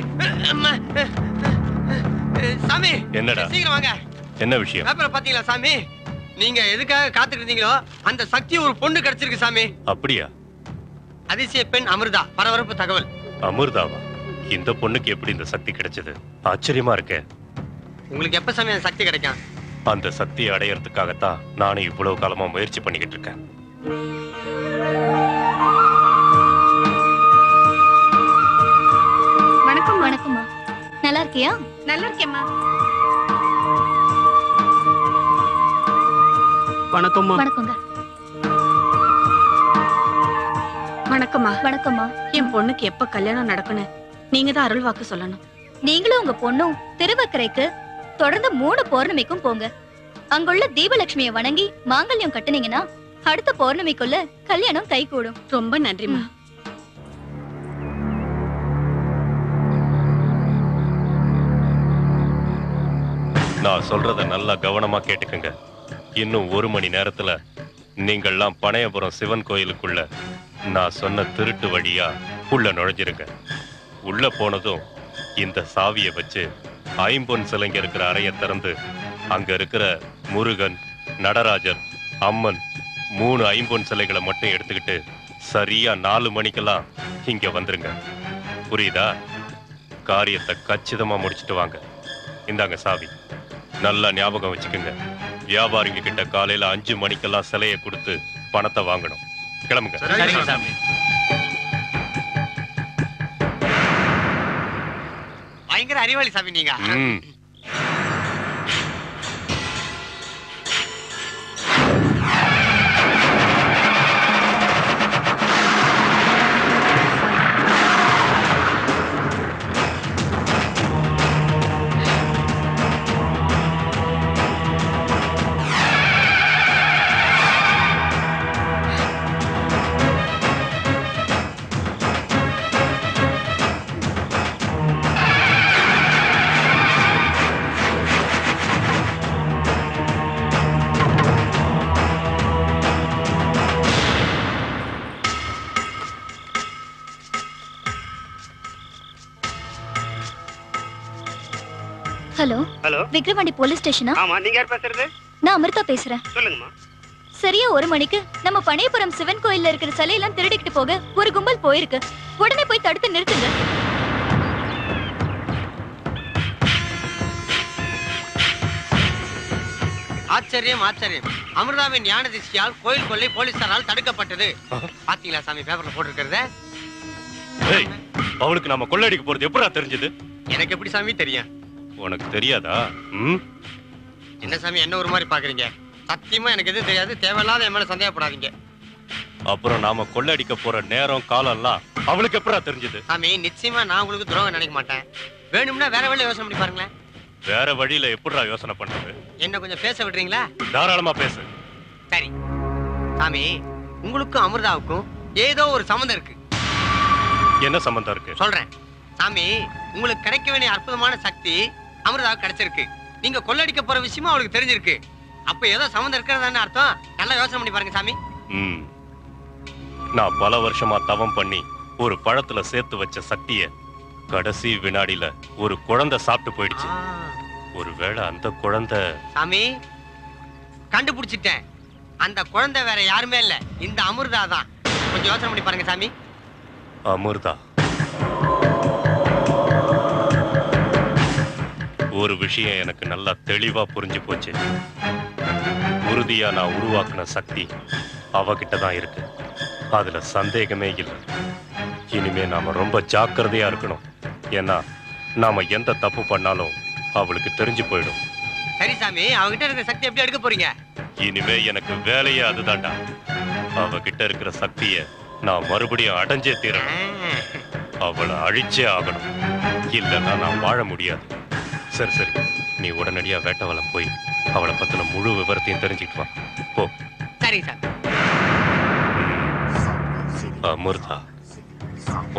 சாமி, என்னடா? சீக்கிரம் வாங்க. என்ன விஷயம்? பேப்பரை பாத்தீங்களா சாமி? நீங்க எதுக்காக காத்துட்டு இருந்தீங்களோ அந்த சக்தி ஒரு பொண்ணு கிடைச்சிருக்கு சாமி. அப்படியா? அதிசய பெண் அமிர்தா. பரபரப்பு தகவல். அமிர்தாவா? இந்த பொண்ணுக்கு எப்படி இந்த சக்தி கிடைச்சது? ஆச்சரியமா இருக்கே. உங்களுக்கு எப்ப சாமி அந்த சக்தி கிடைக்கும்? அந்த சக்தியை அடையறதுக்காகத்தான் நானும் இவ்வளவு காலமா முயற்சி பண்ணிக்கிட்டு இருக்கேன். வணக்கம். வணக்கம்மா. நல்லா இருக்கியா? நல்லா இருக்கேம்மா. வணக்கம்மா. வணக்கங்க. வணக்கம்மா. வணக்கம்மா. என் பொண்ணுக்கு எப்ப கல்யாணம் நடக்கணும் நீங்க தான் அருள் வாக்கு சொல்லணும். நீங்களும் உங்க பொண்ணும் திருவக்கரைக்கு தொடர்ந்து 3 பௌர்ணமிக்கும் போங்க. அங்குள்ள தீபலட்சுமியை வணங்கி மாங்கல்யம் கட்டுனீங்கன்னா அடுத்த பௌர்ணமிக்குள்ள கல்யாணம் கைகூடும். ரொம்ப நன்றிமா. நான் சொல்றத நல்லா கவனமா கேட்டுக்கங்க. இன்னும் 1 மணி நேரத்துல நீங்கள்லாம் பனையபுரம் சிவன் கோயிலுக்குள்ள நான் சொன்ன திருட்டு வழியா உள்ள நுழைஞ்சிருங்க. உள்ள போனதும் இந்த சாவியை வச்சு ஐம்பொன் சிலைங்க இருக்கிற அறையை திறந்து அங்க இருக்கிற முருகன், நடராஜர், அம்மன் 3 ஐம்பொன் சிலைகளை மட்டும் எடுத்துக்கிட்டு சரியா 4 மணிக்கெல்லாம் இங்க வந்துருங்க. புரியுதா? காரியத்தை கச்சிதமா முடிச்சிட்டு வாங்க. இந்தாங்க சாவி. நல்லா ஞாபகம் வச்சுக்கோங்க. வியாபாரிங்க கிட்ட காலையில 5 மணிக்கெல்லாம் சிலையை கொடுத்து பணத்தை வாங்கணும். கிளம்புங்க. பயங்கர அறிவாளி சாமி நீங்க. ஹலோ. ஹலோ. விக்ரவாண்டி போலீஸ் ஸ்டேஷனா? ஆமா, நீங்க யார் பேசுறது? நான் அமிர்தா பேசுறேன். சொல்லுங்கம்மா. சரியா 1 மணிக்கு நம்ம பனையபுரம் சிவன் கோயில்ல இருக்கிற சிலையெல்லாம் திருடிக்கிட்டு போக ஒரு கும்பல் போயிருக்கு. உடனே போய் தடுத்து நிறுத்துங்க. ஆச்சரியம் ஆச்சரியம். அமிர்தாவின் ஞான திசையால் கோயில் கொள்ளை போலீசாரால் தடுக்கப்பட்டது. பாத்தீங்களா சாமி பேப்பர்ல போட்டிருக்கிறத? ஏய், அவளுக்கு நாம கொள்ளையடிக்க போறது எப்படா தெரிஞ்சது? எனக்கு எப்படி சாமி தெரியும்? உனக்கு தெரியாதா? என்ன சாமி என்ன ஒரு மாதிரி பாக்குறீங்க? சத்தியமா எனக்கு எதுவும் தெரியாது. தேவையில்லாத என் மேல சந்தேகப்படாதீங்க. அப்புறம் நாம கொள்ளையடிக்க போற நேரம் காலம் எல்லாம் அவளுக்கு எப்படா தெரிஞ்சது? சாமி நிச்சயமா நான் உங்களுக்கு துரோகம் நினைக்க மாட்டேன். வேணும்னா வேற வழியில யோசனை பண்ணி பாருங்களேன். வேற வழியில எப்படிடா யோசனை பண்றது? என்ன கொஞ்சம் பேச விடுறீங்களா? தாராளமா பேசு. சரி சாமி, உங்களுக்கும் அமிர்தாவுக்கும் ஏதோ ஒரு சம்மந்தம் இருக்கு. என்ன சம்பந்தம் இருக்கு? சொல்றேன் சாமி. உங்களுக்கு கிடைக்க வேண்டிய அற்புதமான சக்தி அமிர்தாவுக்கு கிடைச்சிருக்கு. நீங்க கொள்ளடிக்க போற விஷயமும் அவளுக்கு தெரிஞ்சிருக்கு. அப்ப ஏதோ சம்மந்தம் இருக்கிறதான்னு அர்த்தம். நல்லா யோசனை பண்ணி பாருங்க சாமி. நான் பல வருஷமா தவம் பண்ணி ஒரு பழத்துல சேர்த்து வச்ச சக்திய கடைசி வினாடியில ஒரு குழந்தை சாப்பிட்டு போயிடுச்சு. ஒருவேளை அந்த குழந்தை சாமி கண்டுபிடிச்சிட்டேன். அந்த குழந்தை வேற யாருமே இல்ல, இந்த அமிர்தா தான். கொஞ்சம் யோசனை பண்ணி பாருங்க சாமி. அமிர்தா. ஒரு விஷயம் எனக்கு நல்லா தெளிவா புரிஞ்சு போச்சு. உறுதியா நான் உருவாக்குன சக்தி அவகிட்ட தான் இருக்கு. அதுல சந்தேகமே இல்லை. இனிமே நாம ரொம்ப ஜாக்கிரதையா இருக்கணும். ஏன்னா நாம எந்த தப்பு பண்ணாலும் அவளுக்கு தெரிஞ்சு போயிடும். சரி சாமி, அவகிட்ட இருக்கிற சக்தி எப்படி எடுக்க போறீங்க? இனிமே எனக்கு வேலையே அதுதான்டா. அவகிட்ட இருக்கிற சக்திய நான் மறுபடியும் அடைஞ்சே தீரணும். அவளை அழிச்சே ஆகணும். இல்லைன்னா நான் வாழ முடியாது. சரி சரி, நீ உடனடியா வேட்டவலம் போய் அவளை பத்தின முழு விவரத்தையும் தெரிஞ்சுக்கிட்டு வா. போ. சரி சார். அமிர்தா,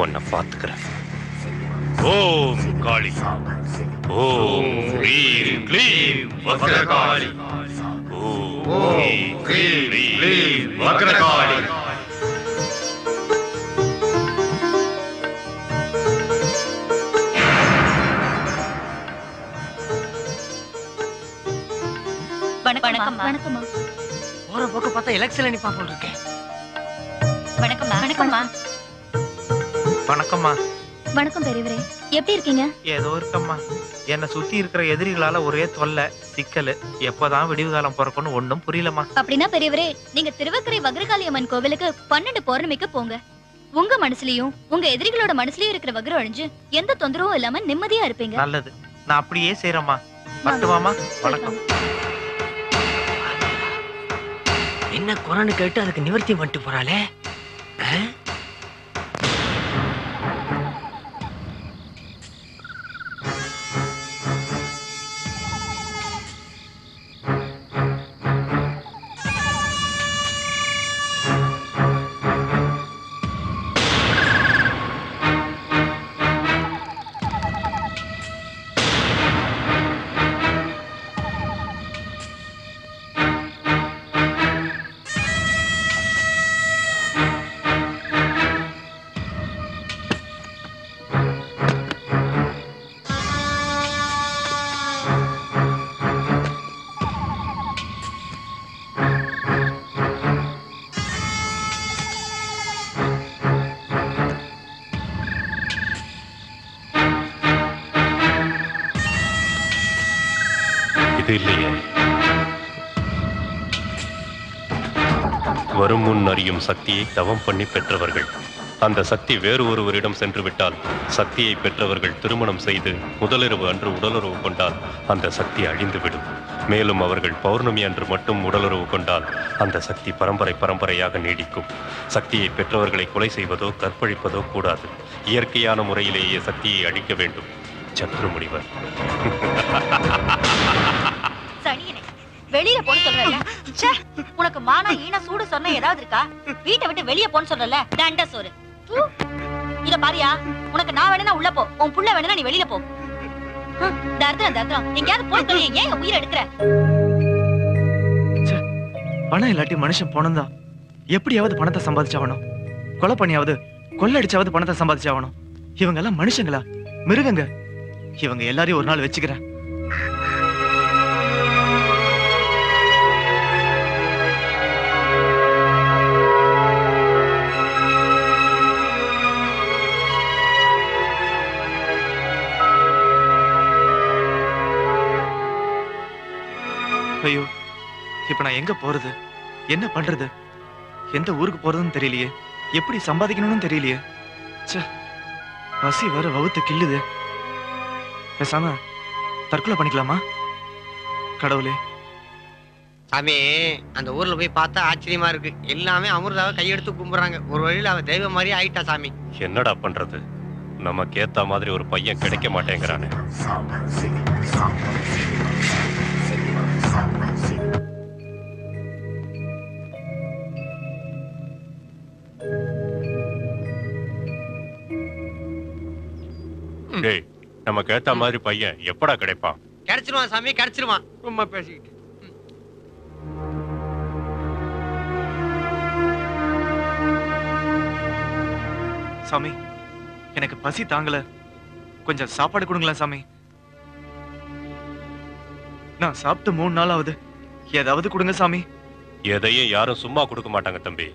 உன்னை பார்த்துக்கிறேன். ஓம் காளி, ஓம் ஹ்ரீம் க்ளீம் வக்ரகாளி, ஓம் ஹ்ரீம் க்ளீம் வக்ரகாளி. வணக்கம்மா. போற போக்க பார்த்தா எலெக்ஷன்ல நிப்பா போல் இருக்கேன். வணக்கம்மா. வணக்கம்மா. வணக்கம்மா. வணக்கம் பெரியவரே, எப்படி இருக்கீங்க? ஏதோ இருக்கம்மா. என்னை சுத்தி இருக்கிற எதிரிகளால ஒரே தொல்லை, சிக்கல். எப்பதான் விடிவு காலம் பிறக்கணும் ஒண்ணும் புரியலமா. அப்படின்னா பெரியவரே, நீங்க திருவக்கரை வக்ரகாளி அம்மன் கோவிலுக்கு 12 பௌர்ணமிக்கு போங்க. உங்க மனசுலயும் உங்க எதிரிகளோட மனசுலயும் இருக்கிற வக்ரம் அழிஞ்சு எந்த தொந்தரவும் இல்லாம நிம்மதியா இருப்பீங்க. நல்லது, நான் அப்படியே செய்யறேம்மா. வரட்டுமாமா? வணக்கம். என்ன குரானு கேட்டு அதுக்கு நிவர்த்தி பண்ணிட்டு போறாளே. இது இல்லையே. வரும் முன் அறியும் சக்தியை தவம் பண்ணி பெற்றவர்கள். அந்த சக்தி வேறு ஒருவரிடம் சென்று விட்டால் சக்தியை பெற்றவர்கள் திருமணம் செய்து முதலிரவு அன்று உடலுறவு கொண்டால் அந்த சக்தி அழிந்துவிடும். மேலும் அவர்கள் பௌர்ணமி அன்று மட்டும் உடலுறவு கொண்டால் அந்த சக்தி பரம்பரையாக நீடிக்கும். சக்தியை பெற்றவர்களை கொலை செய்வதோ கற்பழிப்பதோ கூடாது. இயற்கையான முறையிலேயே சக்தியை அழிக்க வேண்டும். சத்ரு முனிவர். சனியனே, வெளியில போன்னு சொல்றல. உனக்கு மானா ஈன சூடு சொன்ன ஏதாவது இருக்கா? வீட்டை விட்டு வெளிய போன்னு சொல்றல. தண்ட சோறு. இத பாரியா, உனக்கு நான் வேணும்னா உள்ள போ, உன் புள்ள வேணும்னா நீ வெளியில போ. தர்தம் எங்கயாவது போய் தொலைய. ஏன் உயிரை எடுக்கிற? பணம் இல்லாட்டி மனுஷன் பணம்தான். எப்படியாவது பணத்தை சம்பாதிச்சாகணும். கொலை பண்ணியாவது கொள்ளடிச்சாவது பணத்தை சம்பாதிச்சாகணும். இவங்க எல்லாம் மனுஷங்களா? மிருகங்க. இவங்க எல்லாரையும் ஒரு நாள் வச்சுக்கிறேன். ஐயோ, இப்ப நான் எங்க போறது? என்ன பண்றது? எந்த ஊருக்கு போறதுன்னு தெரியலையே. எப்படி சம்பாதிக்கணும்னு தெரியலையே. பசி வேற வவுத்து கிள்ளுது. பேசாம தற்கொலை பண்ணிக்கலாமா? கடவுளே. சாமி, அந்த ஊர்ல போய் பார்த்தா ஆச்சரியமா இருக்கு. எல்லாமே அமிர்தாவை கையெடுத்து கும்பிடுறாங்க. ஒரு வழியில அவ தெய்வம் மாதிரி ஆயிட்டா சாமி. என்னடா பண்றது? நமக்கு ஏத்த மாதிரி ஒரு பையன் கிடைக்க மாட்டேங்கிறானே. நமக்கு ஏத்த மாதிரி பையன் எப்படா கிடைப்பான்? கிடைச்சிருவான் சாமி, கிடைச்சிருவான். ரொம்ப பேசிக்கிட்டு. சாமி, எனக்கு பசி தாங்கல, கொஞ்சம் சாப்பாடு கொடுங்களேன் சாமி. நான் சாப்பிட்டு 3 நாள் ஆகுது, ஏதாவது கொடுங்க சாமி. எதையும் யாரும் சும்மா கொடுக்க மாட்டாங்க தம்பி.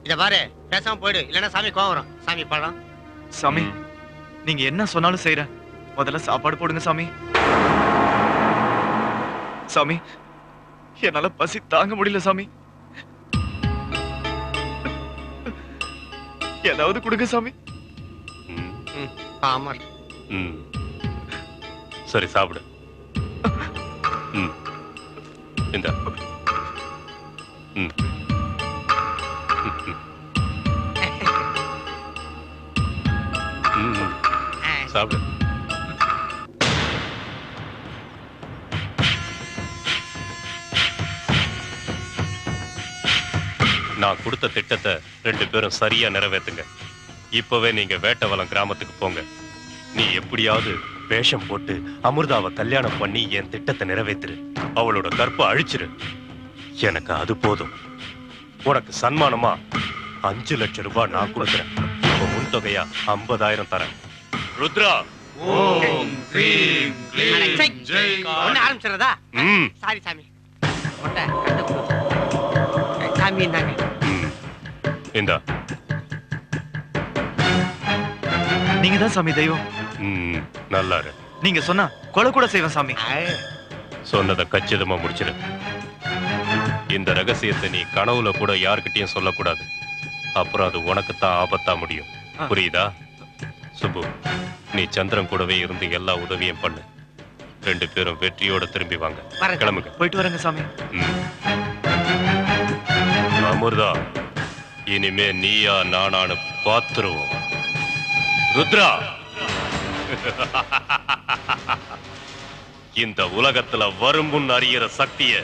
இத பாரு, பேசாம போயிடு, இல்லன்னா சாமி கோவம் வரும். சாமி பழம். சாமி, நீங்க என்ன சொன்னாலும் செய்யறேன், முதல்ல சாப்பாடு போடுங்க சாமி. சாமி, என்னால பசி தாங்க முடியல சாமி, ஏதாவது கொடுங்க சாமி. ஆமா. சரி சாப்பிடு. இந்த சாப்பிடு. நான் கொடுத்த திட்டத்தை 2 பேரும் சரியா நிறைவேற்றுங்க. இப்பவே நீங்க வேட்டவலம் கிராமத்துக்கு போங்க. நீ எப்படியாவது வேஷம் போட்டு அமிர்தாவை கல்யாணம் பண்ணி என் திட்டத்தை நிறைவேற்று. அவளோட கற்பை அழிச்சிரு. எனக்கு அது போதும். உனக்கு சன்மானமா 5 லட்சம் ரூபாய் நான் கொடுக்குறேன். இப்ப முன்தொகையா 50,000 தரேன். ருத்ரா. ஓம் க்ரீம் க்ளீம் ஜெய். ஒண்ணு ஆரம்பிச்சறதா? சாரி சாமி. ஒட்ட சாமி இந்தாங்க. இந்தா. நீங்க தான் சாமி தெய்வம். நல்லா இரு. நீங்க சொன்னா கொலை கூட செய்வேன் சாமி. சொன்னதை கச்சிதமா முடிச்சிடு. இந்த ரகசியத்தை நீ கனவுல கூட யார்கிட்டயும் சொல்லக்கூடாது. அப்புறம் அது உனக்கு தான் ஆபத்தா முடியும். புரியுதா? சுப்பு, நீ சந்திரன் கூடவே இருந்து எல்லா உதவியும் பண்ணு. 2 பேரும் வெற்றியோட திரும்பி வாங்க. கிளம்புங்க. போயிட்டு வரேங்க சாமி. அமிர்தா, இனிமே நீயா நானானு பாத்துருவோம். ருத்ரா, இந்த உலகத்துல வரும் முன் அறிகிற சக்திய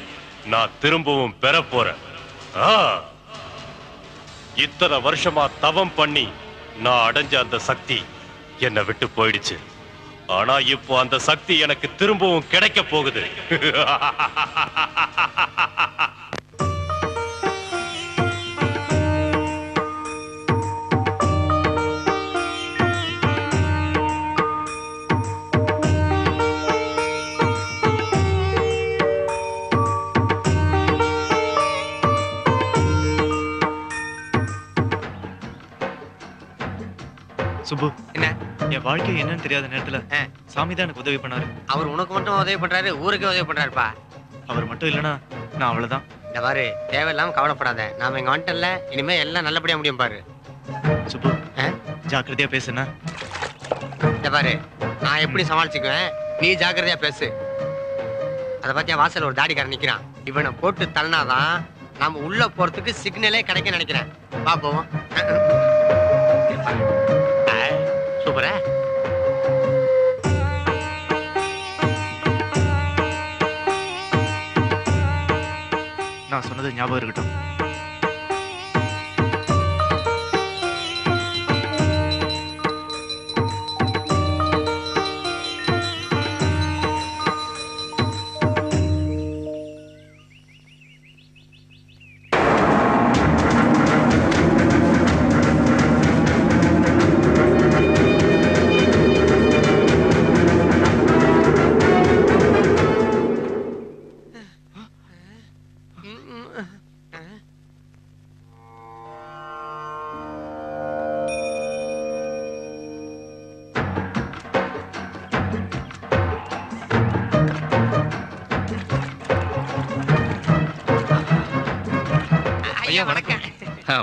நான் திரும்பவும் பெற போறேன். இத்தனை வருஷமா தவம் பண்ணி நான் அடைஞ்ச அந்த சக்தி என்னை விட்டு போயிடுச்சு. ஆனா இப்போ அந்த சக்தி எனக்கு திரும்பவும் கிடைக்க போகுது. சுப்பு, என்ன என் வாழ்க்கை என்னன்னு தெரியாத நேரத்துல சாமி தான் எனக்கு உதவி பண்ணாரு. அவர் உனக்கு மட்டும் உதவி பண்றாரு, ஊருக்கே உதவி பண்றாருப்பா. அவர் மட்டும் இல்லனா நான் அவ்வளவுதான். இந்த பாரு, தேவையில்லாம கவலைப்படாத. நாம இங்க வந்துட்டல, இனிமே எல்லாம் நல்லபடியா முடியும் பாரு. சுப்பு, ஜாக்கிரதையா பேசுனா. இந்த பாரு, நான் எப்படி சமாளிச்சுக்குவேன், நீ ஜாக்கிரதையா பேசு. அத பத்தியா வாசல் ஒரு தாடிக்காரன் நிக்கிறான். இவனை போட்டு தள்ளினாதான் நாம உள்ள போறதுக்கு சிக்னலே கிடைக்க நினைக்கிறேன். வா போவோம். சூப்பரா. நான் சொன்னது ஞாபகம் இருக்கட்டும்.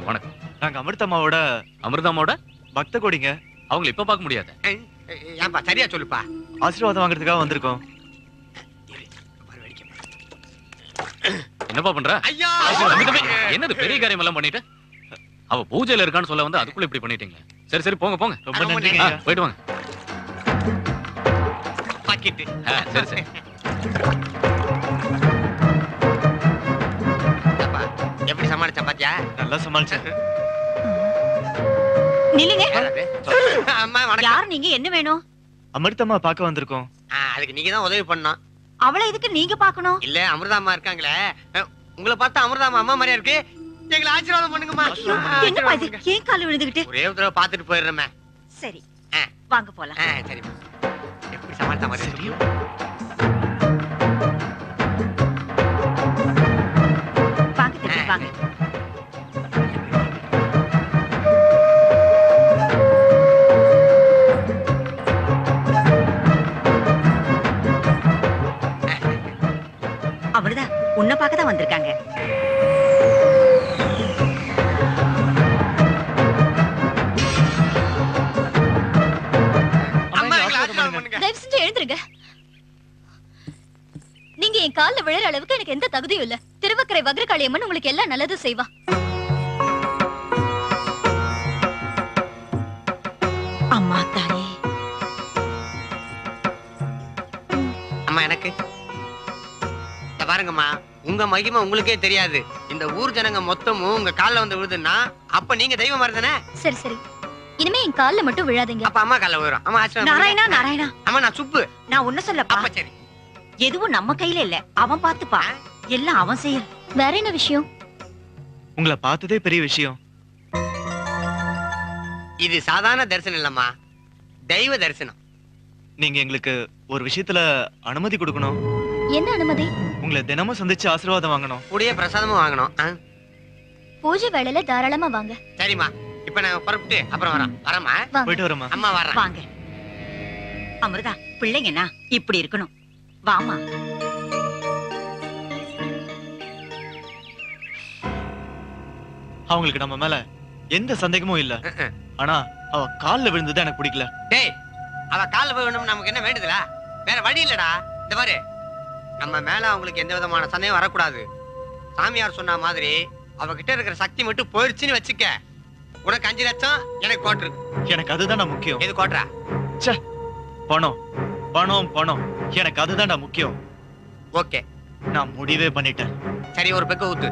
வணக்கம். நாங்க அமிர்தம்மாவோட பக்த கோடிங்க. அவங்களை இப்ப பார்க்க முடியாது. ஏன்பா சரியா சொல்லுப்பா. ஆசீர்வாதம் வாங்குறதுக்காக வந்திருக்கோம். என்னப்பா பண்ற? என்னது பெரிய காரியம் எல்லாம் பண்ணிட்டு? அவ பூஜையில இருக்கான்னு சொல்ல வந்து அதுக்குள்ள இப்படி பண்ணிட்டீங்க. சரி சரி போங்க போங்க. ரொம்ப நன்றிங்க. போயிட்டு வாங்க. பாக்கெட். சரி சரி. எப்படி சமாளிச்ச பாத்தியா? நல்லா சமாளிச்சேன். நில்லுங்க. அம்மா வணக்கம். யார் நீங்க? என்ன வேணும்? அமிர்தம்மா பார்க்க வந்திருக்கோம். அதுக்கு நீங்க தான் உதவி பண்ணணும். அவளை எதுக்கு நீங்க பார்க்கணும்? இல்ல அமிர்தாம்மா இருக்காங்களே, உங்களை பார்த்தா அமிர்தாம்மா அம்மா மாதிரியா இருக்கு. எங்களை ஆசீர்வாதம் பண்ணுங்கம்மா. என்னப்பா இது? ஏன் கால விழுந்துகிட்டு? ஒரே ஒரு தடவை பார்த்துட்டு போயிடுறேன். சரி வாங்க போலாம். சரிம்மா. எப்படி சமாளித்த மாதிரி தெரியும்? வாங்க தம்பி, வாங்க. அமிர்தா உன்னை பார்க்க தான் வந்திருக்காங்க. தயவு செஞ்சு எழுந்துருங்க. நீங்க என் கால்ல விழற அளவுக்கு எனக்கு எந்த தகுதியும் இல்ல. திருவக்கரை வக்ரகாளி அம்மன் உங்களுக்கு எல்லாம் நல்லதும் செய்வா. அம்மா தாயே. அம்மா எனக்கு பாருங்கம்மா, உங்க மகிமை உங்களுக்கே தெரியாது. இந்த ஊர் ஜனங்க மொத்தமும் உங்க கால்ல வந்து விழுதுன்னா அப்ப நீங்க தெய்வம் மாதிரி தானே? சரி சரி, இனிமே என் கால்ல மட்டும் விழாதீங்க. அப்ப அம்மா கால்ல விழுறோம். அம்மா ஆசீர்வாதம். நாராயணா நாராயணா. அம்மா நான் சுப்பு. நான் ஒண்ணு சொல்லப்பா. அப்ப சரி. எதுவும் நம்ம கையில இல்ல, அவன் பாத்துப்பா. எல்லாம் அவன் செய்ய. வேற என்ன விஷயம்? உங்களை பார்த்ததே பெரிய விஷயம். இது சாதாரண தரிசனம் இல்லம்மா, தெய்வ தரிசனம். நீங்க எங்களுக்கு ஒரு விஷயத்துல அனுமதி கொடுக்கணும். என்ன அனுமதி? உங்களை தினமும் சந்திச்சு ஆசீர்வாதம் வாங்கணும். கூடிய பிரசாதமும் வாங்கணும். பூஜை வேளையில தாராளமா வாங்க. சரிம்மா, இப்ப நான் புறப்பட்டு அப்புறம் வரோம். வரமா? போயிட்டு வரமா? அம்மா வர்றேன். வாங்க. அமிர்தா, பிள்ளைங்கன்னா இப்படி இருக்கணும். வாமா. அவங்களுக்கு நம்ம மேல எந்த சந்தேகமும் இல்ல. ஆனா அவ கால்ல விழுந்தது எனக்கு பிடிக்கல. டேய், அவ கால்ல விழணும் நமக்கு என்ன வேண்டுதலா? வேற வழி இல்லடா. இந்த பாரு, நம்ம மேல அவங்களுக்கு எந்த விதமான சந்தேகம் வரக்கூடாது. சாமியார் சொன்ன மாதிரி அவகிட்ட இருக்கிற சக்தி மட்டும் போயிடுச்சுன்னு வச்சுக்க, உனக்கு 5 லட்சம், எனக்கு கோட்டு. எனக்கு அதுதான் முக்கியம். எது கோட்டா? ச்சே, பணம் பணம் பணம், எனக்கு அதுதான்டா முக்கியம். ஓகே, நான் முடிவே பண்ணிட்டேன். சரி, ஒரு பெக்க ஊத்து.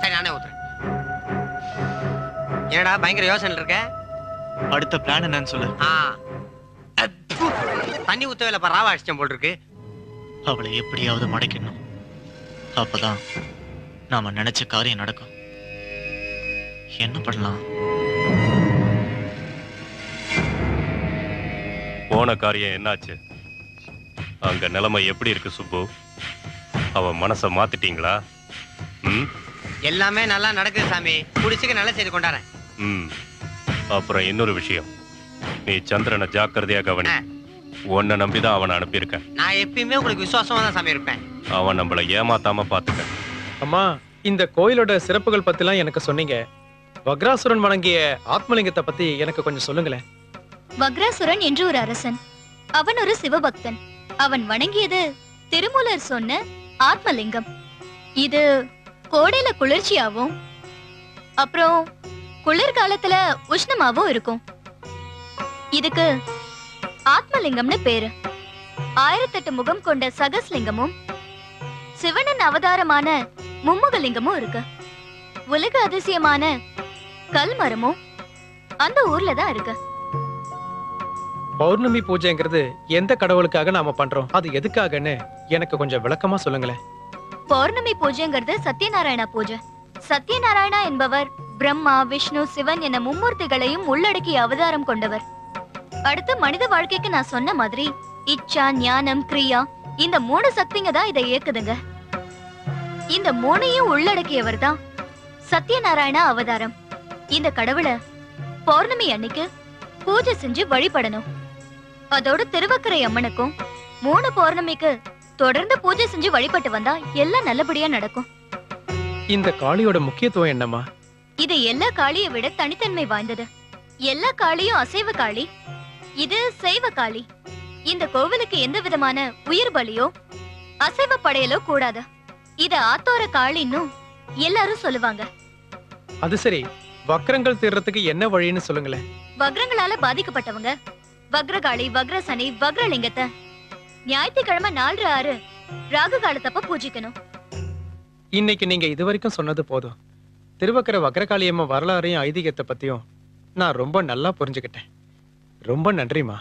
சரி, நானே ஊத்துறேன். என்னடா பயங்கர யோசனை இருக்க? அடுத்த பிளான் என்னன்னு சொல்லு. தண்ணி ஊத்தவே இல்ல, ராவா அடிச்சேன் போல் இருக்கு. அவளை எப்படியாவது மடக்கணும். அப்பதான் நாம நினைச்ச காரியம் நடக்கும். என்ன பண்ணலாம்? போன காரியம் என்னாச்சு? அங்க நிலைமை எப்படி இருக்கு சுப்பு? அவ மனச மாத்திட்டீங்களா? எல்லாமே நல்லா நடக்குது சாமி. குடிச்சுக்க நல்ல செய்து கொண்டாரேன். அப்புறம் இன்னொரு விஷயம், நீ சந்திரனை ஜாக்கிரதையா கவனி. உன்னை நம்பிதான் அவனை அனுப்பியிருக்கேன். நான் எப்பயுமே உங்களுக்கு விசுவாசமா தான் சாமி இருப்பேன். அவன் நம்மளை ஏமாத்தாம பாத்துக்க. அம்மா, இந்த கோயிலோட சிறப்புகள் பத்திலாம் எனக்கு சொன்னீங்க. வக்ராசுரன் வணங்கிய ஆத்மலிங்கத்தை பத்தி எனக்கு கொஞ்சம் சொல்லுங்களேன். வக்ராசுரன் என்று ஒரு அரசன். அவன் ஒரு சிவபக்தன். அவன் வணங்கியது திருமூலர் சொன்ன ஆத்மலிங்கம். இது கோடையில குளிர்ச்சியாவும் அப்புறம் குளிர்காலத்துல உஷ்ணமாவும் இருக்கும். இதுக்கு ஆத்மலிங்கம்னு பேரு. 1008 முகம் கொண்ட சகஸ்லிங்கமும் சிவனின் அவதாரமான மும்முகலிங்கமும் இருக்கு. உலக அதிசயமான கல்மரமும் அந்த ஊர்ல தான் இருக்கு. பௌர்ணமி பூஜைங்கிறது எந்த கடவுளுக்காக நாம பண்றோம், அது எதுக்காகன்னு எனக்கு கொஞ்சம் விளக்கமா சொல்லுங்களேன். பௌர்ணமி பூஜைங்கிறது சத்யநாராயண பூஜை. சத்யநாராயணா என்பவர் பிரம்மா, விஷ்ணு, சிவன் என மும்மூர்த்திகளையும் உள்ளடக்கிய அவதாரம் கொண்டவர். அடுத்து மனித வாழ்க்கைக்கு நான் சொன்ன மாதிரி இச்சா, ஞானம், கிரியா, இந்த 3 சக்திங்க தான் இதை இயக்குதுங்க. இந்த 3ஐயும் உள்ளடக்கியவர் தான் சத்யநாராயணா அவதாரம். இந்த கடவுளை பௌர்ணமி அன்னைக்கு பூஜை செஞ்சு வழிபடணும். அதோட திருவக்கரை அம்மனுக்கும் 3 பௌர்ணமிக்கு தொடர்ந்து பூஜை செஞ்சு வழிபட்டு வந்தா எல்லாம் நல்லபடியா நடக்கும். இந்த காளியோட முக்கியத்துவம் என்னம்மா? இது எல்லா காளியை விட தனித்தன்மை வாய்ந்தது. எல்லா காளியும் அசைவ காளி, இது சைவ காளி. இந்த கோவிலுக்கு எந்த விதமான உயிர் பலியோ அசைவ படையலோ கூடாது. இத ஆத்தோர காளின்னு எல்லாரும் சொல்லுவாங்க. அது சரி, வக்ரங்கள் தீர்றதுக்கு என்ன வழின்னு சொல்லுங்களேன். வக்ரங்களால பாதிக்கப்பட்டவங்க வக்ரகாளி, வக்ரசனி, வக்ரலிங்கத்தை ஞாயிற்றுக்கிழமை 4-6 ராகு காலத்தப்ப பூஜிக்கணும். இன்னைக்கு நீங்க இதுவரைக்கும் சொன்னது போதும். திருவக்கரை வக்ரகாளியம்மன் வரலாறையும் ஐதீகத்தை பத்தியும் நான் ரொம்ப நல்லா புரிஞ்சுக்கிட்டேன். ரொம்ப நன்றிமா.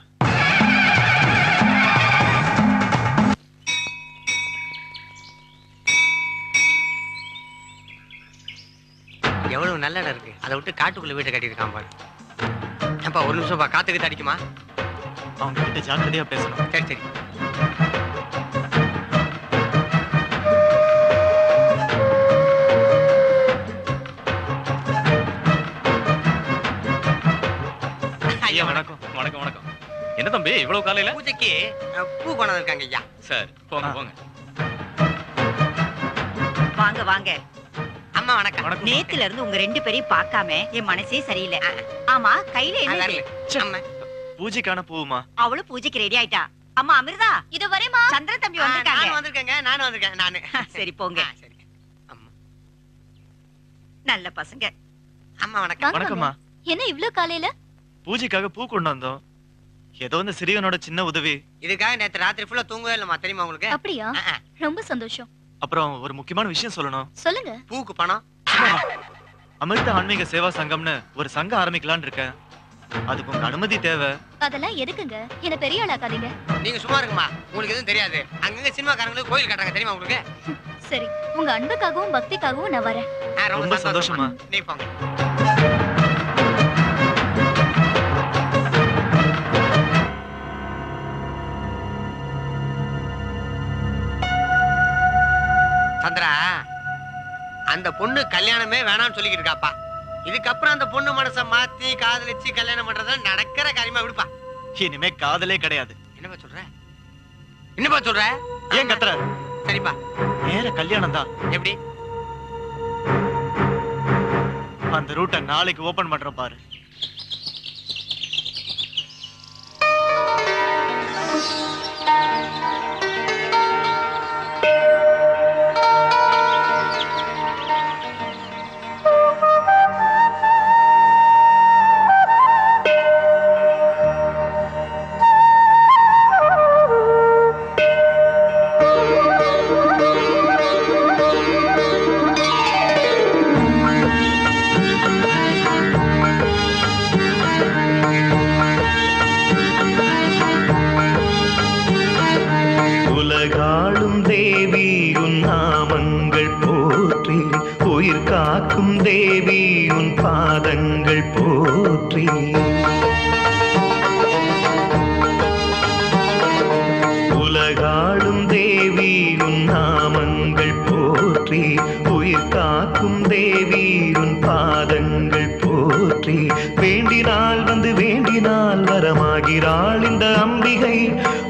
எவ்வளவு நல்ல இடம் இருக்கு. அதை விட்டு காட்டுக்குள்ள வீட்டை கட்டியிருக்கான் பாரு. ஏப்பா ஒரு நிமிஷம் காத்துக்கிட்டு அடிக்குமா? அவங்க கிட்ட ஜாக்கிரதையா பேசணும். சரி சரி. ஐயா வணக்கம். வணக்கம் வணக்கம். என்ன தம்பி இவ்வளவு காலையில? பூஜைக்கு பூ கொண்டு இருக்காங்க ஐயா. சரி போங்க போங்க. வாங்க வாங்க. அம்மா வணக்கம். நேத்துல இருந்து உங்க ரெண்டு பேரையும் பார்க்காம என் மனசே சரியில்லை. ஆமா கையில என்ன? பூஜைக்கான பூவுமா? அவளும் பூஜைக்கு ரெடி ஆயிட்டா. அம்மா அமிர்தா இது வரேமா. சந்திர தம்பி வந்திருக்காங்க. நானும் வந்திருக்கேன் நானு. சரி போங்க. சரி. அம்மா நல்ல பசங்க. அம்மா வணக்கம். வணக்கம்மா. என்ன இவ்ளோ காலையில? பூஜைக்காக பூ கொண்டு வந்தோம். ஏதோ இந்த சிறியனோட சின்ன உதவி. இதுக்காக நேத்து ராத்திரி ஃபுல்லா தூங்கவே இல்லம்மா, தெரியுமா உங்களுக்கு? அப்படியா? ரொம்ப சந்தோஷம். அப்புறம் ஒரு முக்கியமான விஷயம் சொல்லணும். சொல்லுங்க. பூக்கு பணம். அமிர்த ஆன்மீக சேவா சங்கம்னு ஒரு சங்கம் ஆரம்பிக்கலாம்னு இருக்கேன். அதுக்கு உங்க அனுமதி தேவை. அதெல்லாம் எதுக்குங்க? என்ன பெரிய ஆளாக்காதீங்க. நீங்க சும்மா இருக்குமா, உங்களுக்கு எதுவும் தெரியாது. அங்கங்க சினிமாக்காரங்களுக்கு கோயில் கட்டுறாங்க, தெரியுமா உங்களுக்கு? சரி, உங்க அன்புக்காகவும் பக்திக்காகவும் நான் வரேன். ரொம்ப சந்தோஷமா. நீ போங்க. சந்திரா, அந்த பொண்ணு கல்யாணமே வேணாம்னு சொல்லிக்கிட்டு இருக்காப்பா. இதுக்கப்புறம் அந்த பொண்ணு மனசை மாத்தி காதலிச்சு கல்யாணம் பண்றத நடக்கிற காரியமா விடுப்பா. இனிமே காதலே கிடையாது. என்னப்பா சொல்ற? என்னப்பா சொல்ற? ஏன் கத்துற? சரிப்பா, நேர கல்யாணம் தான். எப்படி? அந்த ரூட்டை நாளைக்கு ஓபன் பண்றோம் பாரு. உலகாளும் தேவி உன் நாமங்கள் போற்றி, உயிர் காக்கும் தேவி உன் பாதங்கள் போற்றி. உலகாளும் தேவி உன் நாமங்கள் போற்றி, உயிர் காக்கும் தேவி உன் பாதங்கள் போற்றி. வேண்டினால் வந்து வேண்டினால் வரமாகிறாள் இந்த அம்பிகை.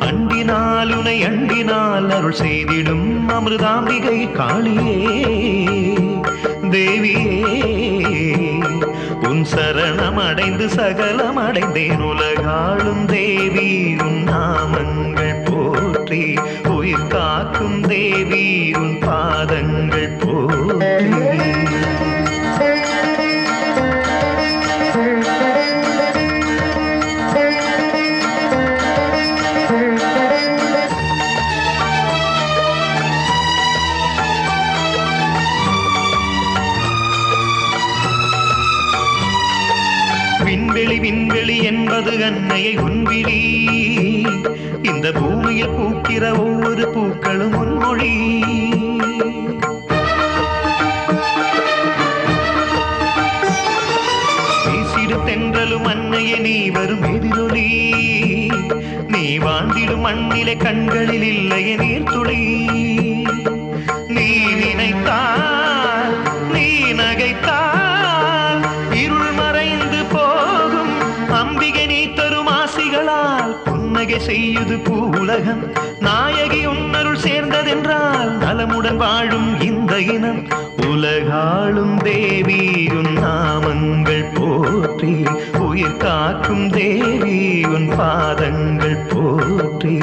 அண்டினால் உனை அண்டினால் அருள் செய்திடும் அமிர்தாம்பிகை. காளியே தேவியே உன் சரணம் அடைந்து சகலம் அடைந்தேன். உலகாளும் தேவி உன் நாமங்கள் போற்றி, உயிர் காக்கும் தேவி உன் பாதங்கள் போற்றி. விண்வெளி விண்வெளி என்பது அன்னையை உன்விழி. இந்த பூமியில் பூக்கிற ஒவ்வொரு பூக்களும் உன்மொழி. வீசிடு தென்றலும் அன்னையே நீ வரும் எதிரொலி. நீ வாழ்ந்திடும் மண்ணிலே கண்களில் இல்லையே நீர்த்துளி. நீ நினைத்தால் நீ நகைத்தால் இருள் மறைந்து போகும். அம்பிகை நீ தரும் ஆசிகளால் புன்னகை செய்யுது பூவுலகம். நாயகி உன்னருள் சேர்ந்ததென்றால் நலமுடன் வாழும் இந்த இனம். உலகாளும் தேவி உன் நாமங்கள் போற்றி, உயிர் காக்கும் தேவி உன் பாதங்கள் போற்றி.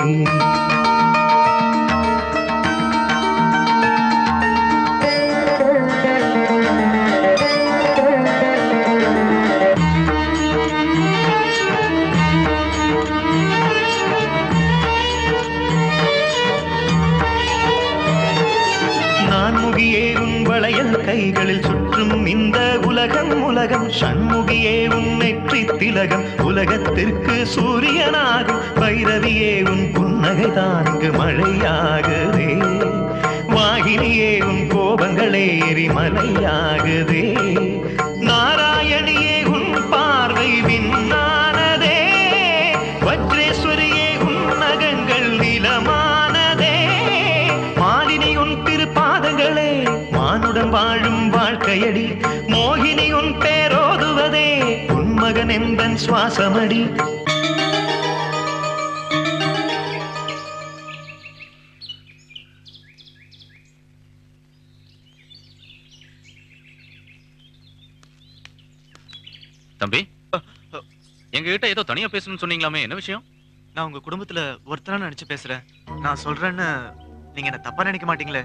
நான்முகியே உன் வளையல் கைகளில் சுற்றும் இந்த உலகம் உலகம். சண்முகியே உன் நெற்றி திலகம் உலகத்திற்கு சூரியனாகும். பைரவியே உன் புன்னகை தாங்கு மழையாகவே. வாகினியே உன் கோபங்களே எரிமலையாகுதே நாராயணியே உன் பார்வை விண்ணானதே வஜ்ரேஸ்வரியே உன் நகங்கள் நிலமானதே மாலினி உன் திருப்பாதங்களே மானுடன் வாழும் வாழ்க்கையடி மோகினி உன் பேரோதுவதே உன் மகன் எந்தன் சுவாசமடி தம்பி எங்க கிட்ட ஏதோ தனியா பேசணும்னு சொன்னீங்களாமே, என்ன விஷயம்? நான் உங்க குடும்பத்துல ஒருத்தரா நினைச்சு பேசுறேன். நான் சொல்றேன்னு நீங்க என்ன தப்பா நினைக்க மாட்டீங்களே?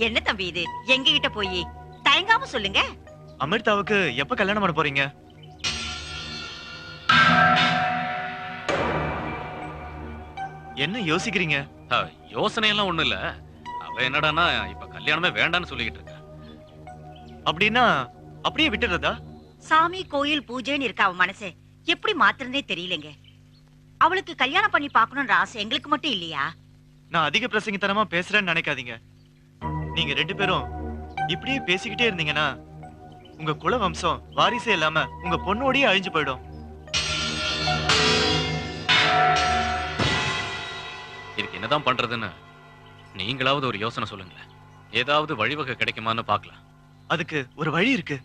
என்ன தம்பி இது? எங்க கிட்ட போய் தயங்காம சொல்லுங்க. அமிர்தாவுக்கு எப்ப கல்யாணம் பண்ண போறீங்க? என்ன யோசிக்கிறீங்க? யோசனை எல்லாம் ஒண்ணு இல்ல. அவ என்னடான்னா இப்ப கல்யாணமே வேண்டான்னு சொல்லிட்டு இருக்கா. அப்படின்னா அப்படியே விட்டுறதா? சாமி கோயில் பூஜைன்னு இருக்க அவ மனசே எப்படி மாத்துறதே தெரியலங்க. அவளுக்கு கல்யாணம் பண்ணி பார்க்கணும்ன்ற ஆசை எங்களுக்கு மட்டும் இல்லையா? நான் அதிக பிரசங்கித்தனமா பேசுறேன்னு நினைக்காதீங்க. நீங்க ரெண்டு பேரும் இப்படியே பேசிக்கிட்டே இருந்தீங்கன்னா உங்க குல வம்சம் வாரிசே இல்லாம உங்க பொண்ணோடயே அழிஞ்சு போயிடும். இதுக்கு என்னதான் பண்றதுன்னு நீங்களாவது ஒரு யோசனை சொல்லுங்களேன். ஏதாவது வழிவகை கிடைக்குமான்னு பார்க்கலாம். அதுக்கு ஒரு வழி இருக்கு.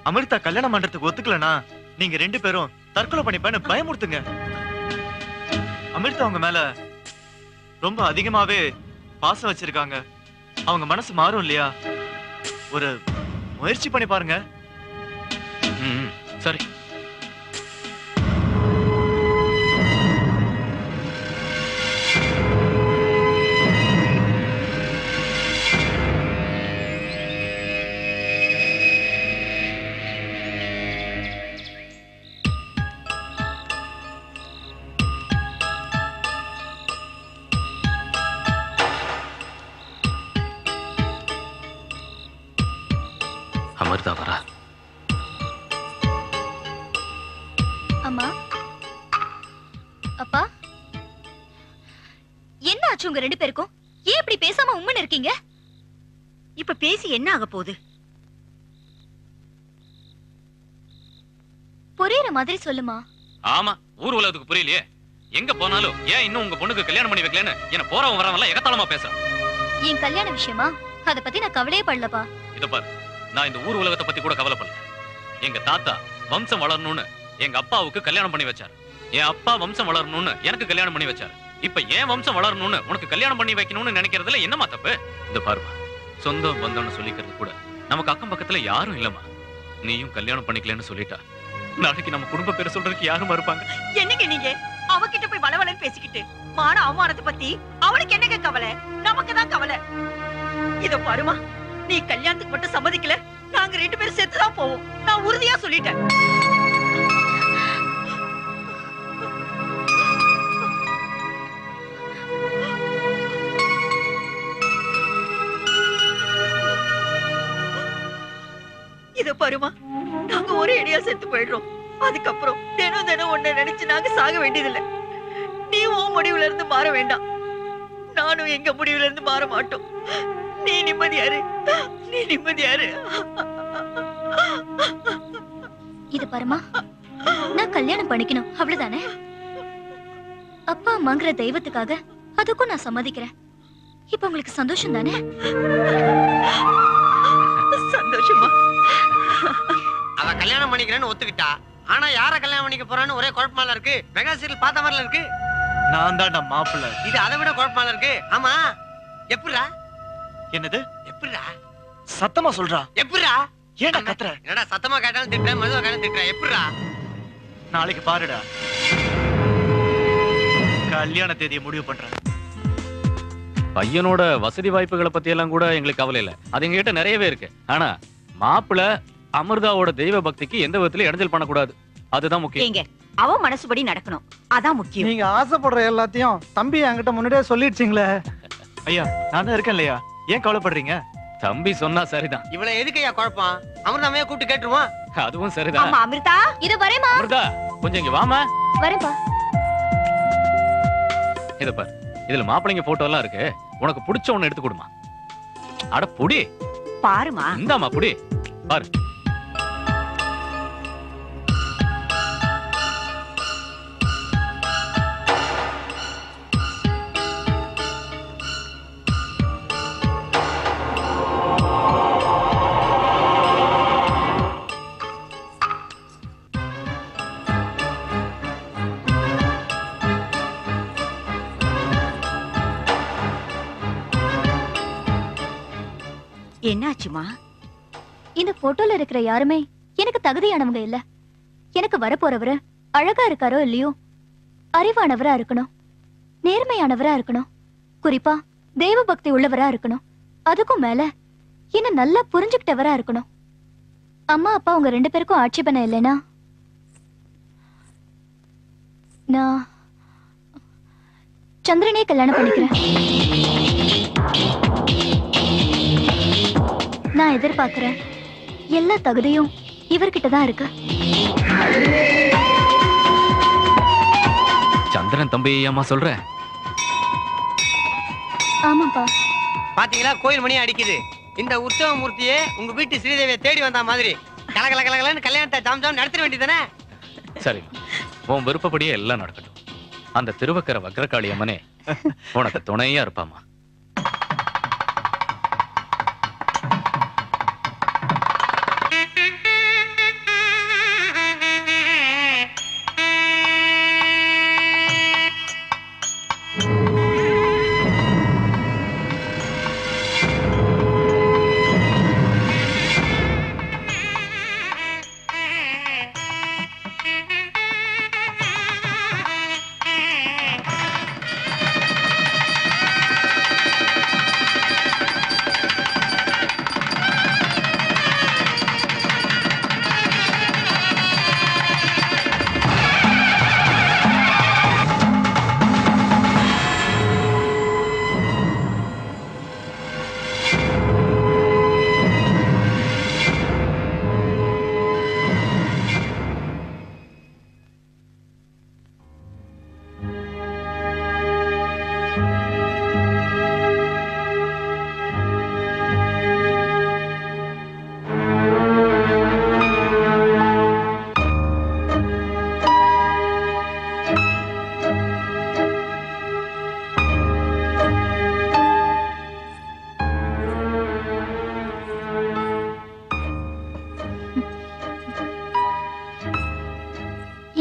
அமிர்தா கல்யாணம் பண்றதுக்கு ஒத்துக்கலனா நீங்க ரெண்டு பேரும் தற்கொலை பண்ணிப்பேன்னு பயமுறுத்துங்க. அமிர்தா அவங்க மேல ரொம்ப அதிகமாவே பாசம் வச்சிருக்காங்க. அவங்க மனசு மாறும் இல்லையா? ஒரு முயற்சி பண்ணி பாருங்க. சரி. அமிர்தா வரா. அம்மா, அப்பா, என்ன ஆச்சு உங்க ரெண்டு பேருக்கும்? ஏன் இப்படி பேசாம உம்முன்னு இருக்கீங்க? இப்ப பேசி என்ன ஆக போகுது? புரியுற மாதிரி சொல்லுமா. ஆமா, ஊர் உலகத்துக்கு புரியலையே. எங்க போனாலும் ஏன் இன்னும் உங்க பொண்ணுக்கு கல்யாணம் பண்ணி வைக்கலன்னு என்ன போறவன் வரவன் எகத்தாளமா பேசுறான். என் கல்யாண விஷயமா? அத பத்தி நான் கவலையே படலப்பா. இத பாரு, நான் இந்த ஊர் உலகத்தை பத்தி கூட கவலைப்படல. எங்க தாத்தா வம்சம் வளரணும்னு எங்க அப்பாவுக்கு கல்யாணம் பண்ணி வச்சாரு. என் அப்பா வம்சம் வளரணும்னு எனக்கு கல்யாணம் பண்ணி வச்சாரு. இப்ப ஏன் வம்சம் வளரணும்னு உனக்கு கல்யாணம் பண்ணி வைக்கணும்னு நினைக்கிறதுல என்னமா தப்பு? இந்த பாருமா, சொந்த பந்தம்னு சொல்லிக்கிறது கூட நமக்கு அக்கம் பக்கத்துல யாரும் இல்லமா. நீயும் கல்யாணம் பண்ணிக்கலன்னு சொல்லிட்டா நாளைக்கு நம்ம குடும்ப பேரை சொல்றதுக்கு யாரும் மறுப்பாங்க. என்னங்க நீங்க அவகிட்ட போய் வளவலன்னு பேசிக்கிட்டு மான அவமானத்தை பத்தி அவளுக்கு என்னங்க கவலை? நமக்கு தான் கவலை. இத பாருமா, நீ கல்யாணத்துக்கு மட்டும் சம்மதிக்கல, நாங்க ரெண்டு பேரும் செத்துதான் போவோம். நான் உறுதியா சொல்லிட்டேன். இத பாருமா, நாங்க ஒரே அடியா செத்து போயிடுறோம். அதுக்கப்புறம் தினம் தினம் ஒண்ணு நினைச்சு நாங்க சாக வேண்டியதில்லை. நீ உன் முடிவுல இருந்து மாற வேண்டாம், நானும் எங்க முடிவுல இருந்து மாற மாட்டோம். நீ நிம்மதியாரு, நீ நிம்மதியாரு. இது பாருமா, நான் கல்யாணம் பண்ணிக்கணும் அவ்வளவுதானே. அப்பா அம்மாங்கிற தெய்வத்துக்காக அதுக்கும் நான் சம்மதிக்கிறேன். இப்ப உங்களுக்கு சந்தோஷம் தானே? சந்தோஷமா? அவ கல்யாணம் பண்ணிக்கிறேன்னு ஒத்துக்கிட்டா, ஆனா யார கல்யாணம் பண்ணிக்க போறான்னு ஒரே குழப்பமால இருக்கு. மெகா சீரியல் பார்த்த மாதிரில இருக்கு. நான் தான்டா மாப்பிள்ளை. இது அதை விட குழப்பமால இருக்கு. ஆமா, எப்படிடா? என்னது எப்படிடா? சத்தமா சொல்றா. எப்படிடா? ஏன்டா கத்துற? என்னடா சத்தமா கேட்டாலும் திட்டுற, மெதுவா கேட்டாலும் திட்டுற. எப்படிடா? நாளைக்கு பாருடா, கல்யாண தேதியை முடிவு பண்றேன். பையனோட வசதி வாய்ப்புகளை பத்தி எல்லாம் கூட எங்களுக்கு கவலை இல்ல. அது எங்ககிட்ட நிறையவே இருக்கு. ஆனா மாப்பிள்ள அமிர்தாவோட தெய்வ பக்திக்கு எந்த விதத்திலும் இடைஞ்சல் பண்ணக்கூடாது. அதுதான் முக்கியம். அவ மனசுபடி நடக்கணும், அதான் முக்கியம். நீங்க ஆசைப்படுற எல்லாத்தையும் தம்பி என்கிட்ட முன்னாடியே சொல்லிடுச்சிங்களே. ஐயா, நான் தான் இருக்கேன் இல்லையா? ஏன் கவலைப்படுறீங்க? தம்பி சொன்னா சரிதான். இவளை எதுக்கையா குழப்பம்? அமிர்தாமையா கூப்பிட்டு கேட்டுருவான். அதுவும் சரிதான். ஆமா அமிர்தா, இது வரேமா. அமிர்தா, கொஞ்சம் இங்க வாமா. வரேன்பா. இத பாரு, இதுல மாப்பிள்ளைங்க போட்டோ எல்லாம் இருக்கு, உனக்கு பிடிச்ச ஒண்ணு எடுத்து கொடுமா. அட புடி பாருமா. இந்தாமா புடி பாரு. என்னாச்சுமா? இந்த போட்டோல இருக்கிற யாருமே எனக்கு தகுதியானவங்க இல்ல. எனக்கு வரப்போறவரு அழகா இருக்காரோ இல்லையோ, அறிவானவரா இருக்கணும், நேர்மையானவரா இருக்கணும், குறிப்பா தெய்வ பக்தி உள்ளவரா இருக்கணும், அதுக்கும் மேல என்ன நல்லா புரிஞ்சுக்கிட்டவரா இருக்கணும். அம்மா அப்பா உங்க 2 பேருக்கும் ஆட்சேபனை இல்லைனா நான் சந்திரனே கல்யாணம் பண்ணிக்கிறேன். நான் எதிர்பார்க்கிறேன் எல்லா தகுதியும் இவர்கிட்ட தான் இருக்கு. சந்திரன் தம்பி அம்மா சொல்ற? ஆமாப்பா. பாத்தீங்களா, கோயில் மணி அடிக்குது. இந்த உற்சவ மூர்த்தியே உங்க வீட்டு ஸ்ரீதேவியை தேடி வந்த மாதிரி கலகல கலகலன்னு கல்யாணத்தை ஜாம் நடத்திட வேண்டியதானே? சரி, உன் விருப்பப்படியே எல்லாம் நடக்கட்டும். அந்த திருவக்கர வக்ரகாளி அம்மனே உனக்கு துணையா இருப்பாமா.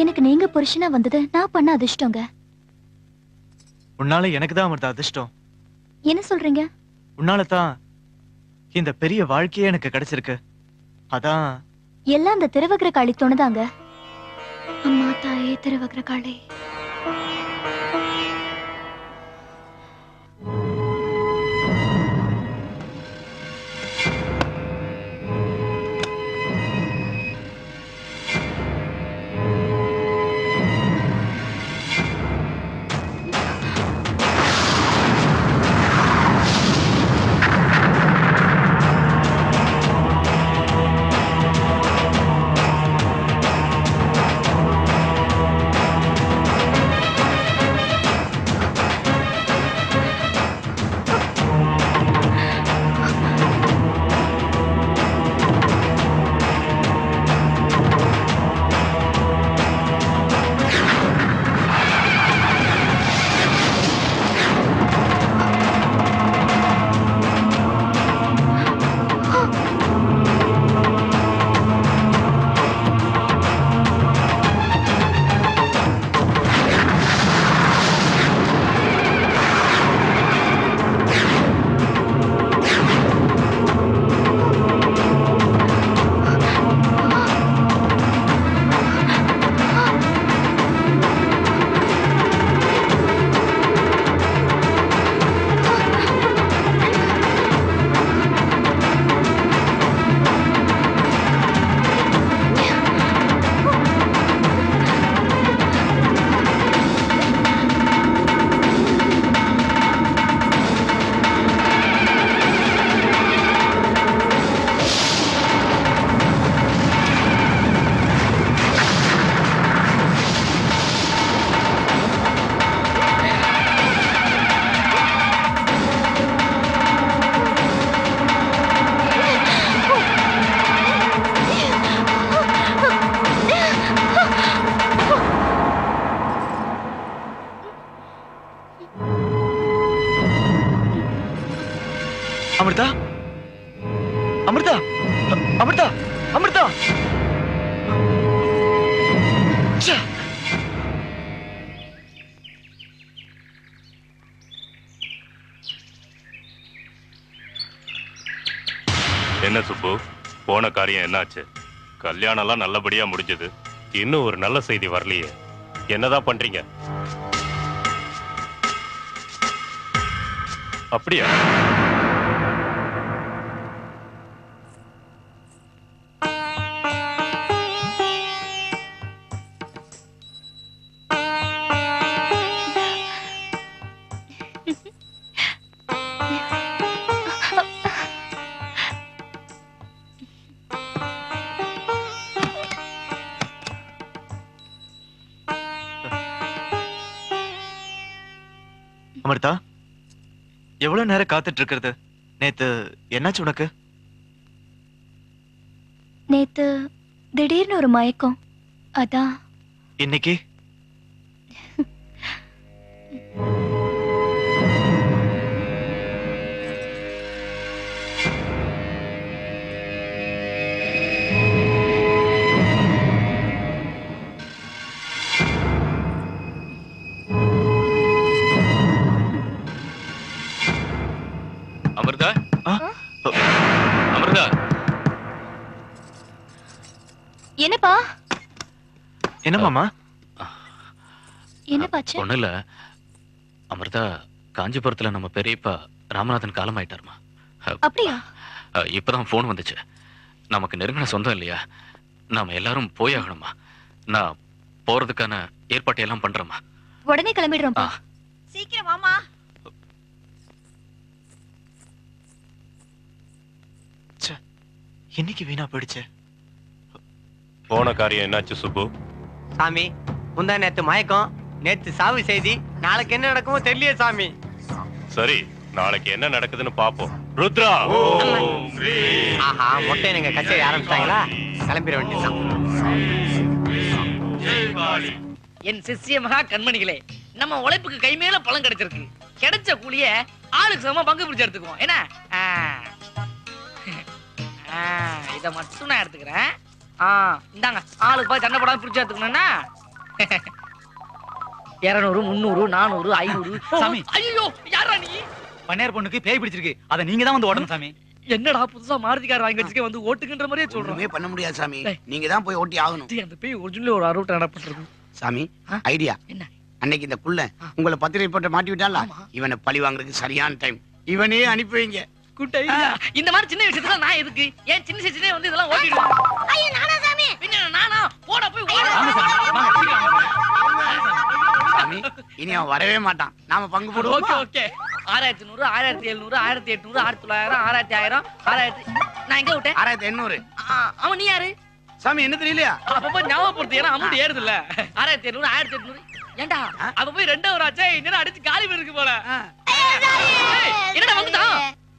எனக்கு நீங்க புருஷனா வந்தது நான் பண்ண அதிர்ஷ்டங்க. உன்னால எனக்கு தான் அமிர்தா அதிர்ஷ்டம். என்ன சொல்றீங்க? உன்னால தான் இந்த பெரிய வாழ்க்கையே எனக்கு கிடைச்சிருக்கு. அதான் எல்லாம் அந்த திருவக்கர காளி தோணுதாங்க. அம்மா தாயே திருவக்கர காளி. அமிர்தா அமிர்தா அமிர்தா அமிர்தா என்ன சுப்பு, போன காரியம் என்னாச்சு? கல்யாணம் எல்லாம் நல்லபடியா முடிஞ்சது. இன்னும் ஒரு நல்ல செய்தி வரலையே. என்னதான் பண்றீங்க? அப்படியா? அமிர்தா, எவ்வளவு நேரம் காத்துட்டு இருக்கிறது? நேத்து என்னாச்சு உனக்கு? நேத்து திடீர்னு ஒரு மயக்கம், அதான். இன்னைக்கு அமிர்தா, அமிர்தா, என்னப்பா? என்ன மாமா? என்னப்பாச்சு? ஒண்ணு இல்ல அமிர்தா, காஞ்சிபுரத்துல நம்ம பெரியப்பா ராமநாதன் காலமாயிட்டாருமா. அப்படியா? இப்பதான் போன் வந்துச்சு. நமக்கு நெருங்கின சொந்தம் இல்லையா, நாம எல்லாரும் போயாகணுமா. நான் போறதுக்கான ஏற்பாட்டை எல்லாம் பண்றேம்மா. உடனே கிளம்பிடுறோம்ப்பா. சீக்கிரம் வாமா. இன்னைக்கு வீணா போயிடுச்சு. போன காரியம் என்னாச்சு சுப்பு? சாமி, முந்தா நேத்து மயக்கம், நேத்து சாவு செய்தி, நாளைக்கு என்ன நடக்குமோ தெரியலையே சாமி. சரி, நாளைக்கு என்ன நடக்குதுன்னு பாப்போம். ருத்ரா, ஆஹா, மொட்டை நீங்க கச்சேரி ஆரம்பிச்சிட்டாங்களா? கிளம்பிட வேண்டியதுதான். என் சிஷ்ய மகா கண்மணிகளே, நம்ம உழைப்புக்கு கை மேல பலன் கிடைச்சிருக்கு. கிடைச்ச கூலிய ஆளுக்கு சமமா பங்கு பிடிச்சு எடுத்துக்குவோம். என்ன? இத மட்டும் நான் எடுத்துக்கிறேன். இந்தாங்க, ஆளுக்கு போய் சண்டை போடாம பிடிச்சு எடுத்துக்கணும்னா 200, 300, 400, 500. சாமி, ஐயோ, யாரா நீ? பண்ணையார் பொண்ணுக்கு பேய் பிடிச்சிருக்கு, அதை நீங்க தான் வந்து ஓடணும் சாமி. என்னடா புதுசா மாருதி கார் வாங்கி வச்சுக்க வந்து ஓட்டுக்கின்ற மாதிரியே சொல்றோம். ஒண்ணுமே பண்ண முடியாது சாமி, நீங்க தான் போய் ஓட்டி ஆகணும். அந்த பேய் ஒரிஜினல் ஒரு அறுவட்டை நடப்பட்டிருக்கு சாமி, ஐடியா என்ன? அன்னைக்கு இந்த புள்ள உங்களை பத்திரிகை போட்டு மாட்டி விட்டான்ல, இவனை பழி வாங்குறதுக்கு சரியான டைம். இவனே அனுப்பி வைங்க. Good idea. இந்த மாதிரி சின்ன விஷயத்துல நான் எதுக்கு? ஏன் சின்ன சின்ன வந்து இதெல்லாம் ஓட்டிடுவான்? ஐயோ, நானா சாமி? பின்ன நானா? போடா போய் சாமி, இனி அவன் வரவே மாட்டான். நாம பங்கு போடுவோம். Okay okay. 1100, 1700, 1800, 1900, 6000, 6000. நான் எங்க விட்டேன்? 6800. அவன் நீ யாரு? சாமி, என்ன தெரியலையா? அப்ப ஞாபகப்படுத்து, ஏன்னா அமௌண்ட் ஏறுது இல்ல. 1700, 1800. ஏண்டா அப்ப போய் 2 hour ஆச்சே, இன்னும் அடிச்சு காலி இருக்கு போல. என்னடா வந்துட்டான்?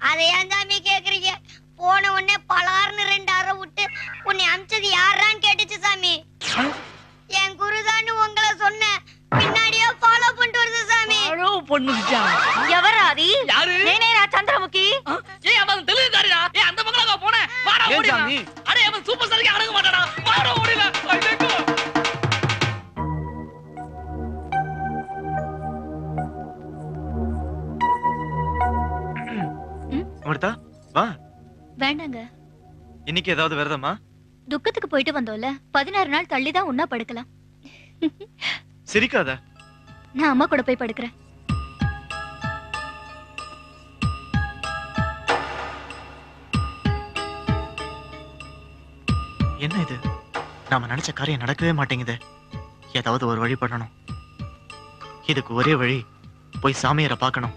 அதை ஏன் சாமி கேக்குறீங்க? போன உடனே பலார்னு 2 அரை விட்டு உன்னை அமிச்சது யாரான்னு கேட்டுச்சு சாமி. என் குருதான்னு உங்களை சொன்ன பின்னாடியே ஃபாலோ பண்ணிட்டு வருது சாமி. ஃபாலோ பண்ணுச்சா? எவராதி? யாரு? நேனேரா சந்திரமுகி. ஏய், அவன் தெலுங்குகாரடா. ஏய், அந்த பங்களாக்கு போனே. வாடா ஓடிடா. அடே, அவன் சூப்பர் ஸ்டாருக்கு அடங்க மாட்டாடா. வாடா ஓடிடா. ஐயோ. அமிர்தா, வா. வேண்டாங்க, இன்னைக்கு ஏதாவது விரதமா? துக்கத்துக்கு போயிட்டு வந்தோம்ல, 16 நாள் தள்ளிதான் உண்ணா படுக்கலாம். சிரிக்காத. நான் அம்மா கூட போய் படுக்கிறேன். என்ன இது? நாம நினைச்ச காரியம் நடக்கவே மாட்டேங்குது. ஏதாவது ஒரு வழி பண்ணணும். இதுக்கு ஒரே வழி, போய் சாமியாரை பார்க்கணும்.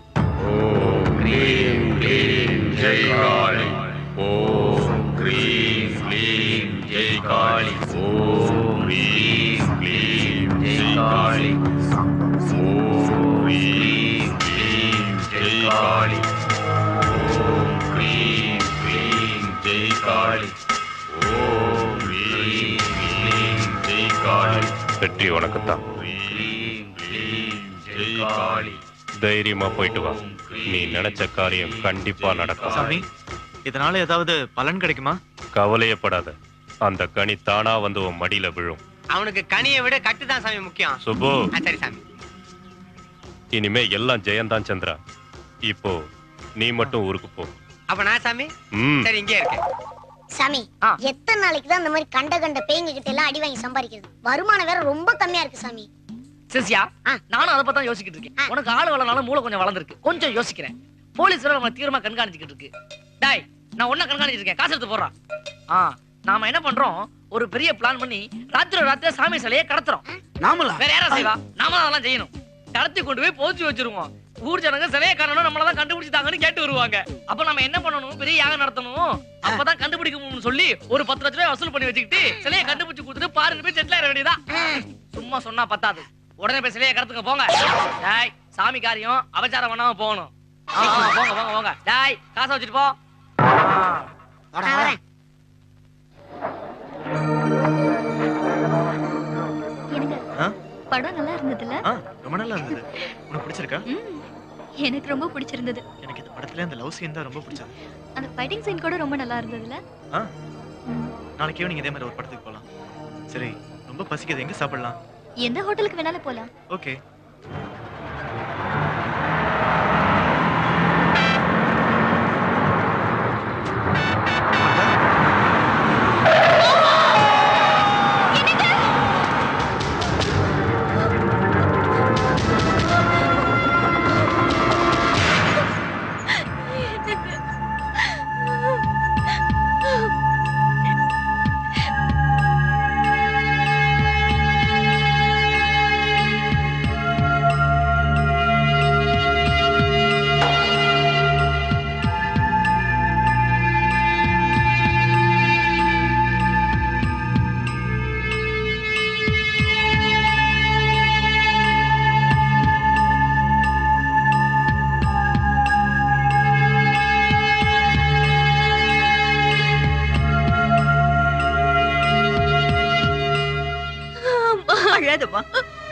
ஓம் க்ரீம் க்ளீம் ஜெய் காளி. ஓம் க்ரீம் க்ளீம் ஜெய் காளி. ஓம் க்ரீம் க்ளீம் ஜெய் காளி. ஓம் க்ரீம் க்ளீம் ஜெய் காளி. ஓம் க்ரீம் க்ளீம் ஜெய் காளி. ஓம் க்ரீம் க்ளீம் ஜெய் காளி. வெற்றி உனக்குத்தான். க்ரீம் க்ளீம் ஜெய் காளி. தைரியமா போயிட்டு வா. நீ நினைச்ச காரியம் கண்டிப்பா நடக்கும். சாமி, இதனால ஏதாவது பலன் கிடைக்குமா? கவலையப்படாத, அந்த கனி தானா வந்து உன் மடியில விழும். அவனுக்கு கனியை விட கட்டுதான் சாமி முக்கியம். சுபு, சரி சாமி. இனிமே எல்லாம் ஜெயந்தான் சந்திரா. இப்போ நீ மட்டும் ஊருக்கு போ. அப்ப நான் சாமி சரி இங்கே இருக்கேன். சாமி, எத்தனை நாளைக்கு தான் இந்த மாதிரி கண்ட கண்ட பேய்ங்க கிட்ட எல்லாம் அடி வாங்கி சம்பாதிக்கிறது? வருமானம் வேற ரொம்ப கம்மியா இருக்கு சாமி. சிசியா, நானும் அதை பத்தி யோசிக்கிட்டு இருக்கேன். உனக்கு ஆளு வளர்னாலும் மூளை கொஞ்சம் வளர்ந்துருக்கு. கொஞ்சம் யோசிக்கிறேன். போலீஸ் வேற நம்ம தீவிரமா கண்காணிச்சுக்கிட்டு இருக்கு. டாய், நான் ஒன்ன கண்காணிச்சிட்டு இருக்கேன். காசு எடுத்து போடுறான். நாம என்ன பண்றோம், ஒரு பெரிய பிளான் பண்ணி ராத்திரி சாமி சிலையை கடத்துறோம். நாமளா? வேற யாரா செய்வா? நாம அதெல்லாம் செய்யணும். கடத்தி கொண்டு போய் போச்சு வச்சிருவோம். ஊர் ஜனங்க சிலையை காணணும், நம்மளதான் கண்டுபிடிச்சிட்டாங்கன்னு கேட்டு வருவாங்க. அப்ப நம்ம என்ன பண்ணணும், பெரிய யாகம் நடத்தணும். அப்பதான் கண்டுபிடிக்க முடியும்னு சொல்லி ஒரு 10 லட்சம் ரூபாய் வசூல் பண்ணி வச்சுக்கிட்டு சிலையை கண்டுபிடிச்சு கொடுத்துட்டு பாருன்னு போய் செட்டில் ஆயிட வேண்டியதா. சும்மா சொன்னா பத்தாது, உடனே போய் சிலையை கடத்துங்க போங்க. டாய், சாமி காரியம் அபச்சாரம் பண்ணாம போகணும். போங்க போங்க போங்க. டாய், காசை வச்சுட்டு போ. படம் நல்லா இருந்ததுல? ரொம்ப நல்லா இருந்தது. உனக்கு பிடிச்சிருக்கா? எனக்கு ரொம்ப பிடிச்சிருந்தது. எனக்கு இந்த படத்துல அந்த லவ் சீன் தான் ரொம்ப பிடிச்சது. அந்த ஃபைட்டிங் சீன் கூட ரொம்ப நல்லா இருந்ததுல? நாளைக்கு ஈவினிங் இதே மாதிரி ஒரு படத்துக்கு போலாம். சரி, ரொம்ப பசிக்குது, எங்க சாப்பிடலாம்? எந்த ஹோட்டலுக்கு வேணாலும் போலாம். ஓகே.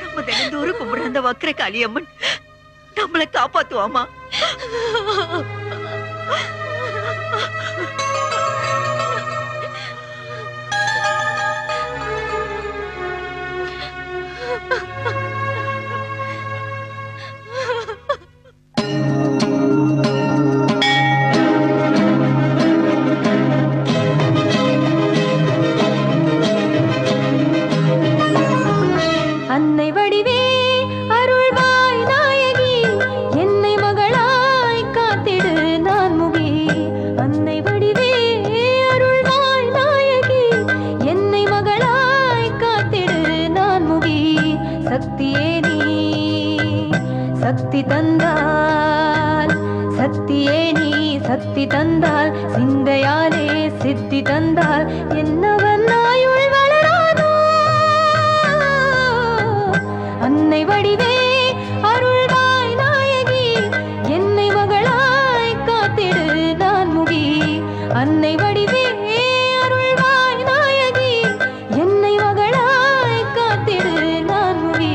நம்ம தினந்தோறும் கும்பிடுற அந்த வக்ரகாளி அம்மன் நம்மளை காப்பாத்துவாமா? அன்னை வடிவே அருள்வாய் நாயகி, என்னை மகளாய் காத்திடு நான் முகி. அன்னை வடிவே அருள்வாய் நாயகி, என்னை மகளாய் காத்திடு நான் முகி. சக்தியே நீ சக்தி தந்தால், சக்தியே நீ சக்தி தந்தால், சிந்தையாலே சித்தி தந்தால் என்னவன் ஆயுள் வளராதோ. அன்னை வடிவே அருள்வாய் நாயகி, என்னை மகளாய் காத்திடு நான் முகி. அன்னை வடிவே அருள்வாய் நாயகி, என்னை மகளாய் காத்திடு நான் முகி.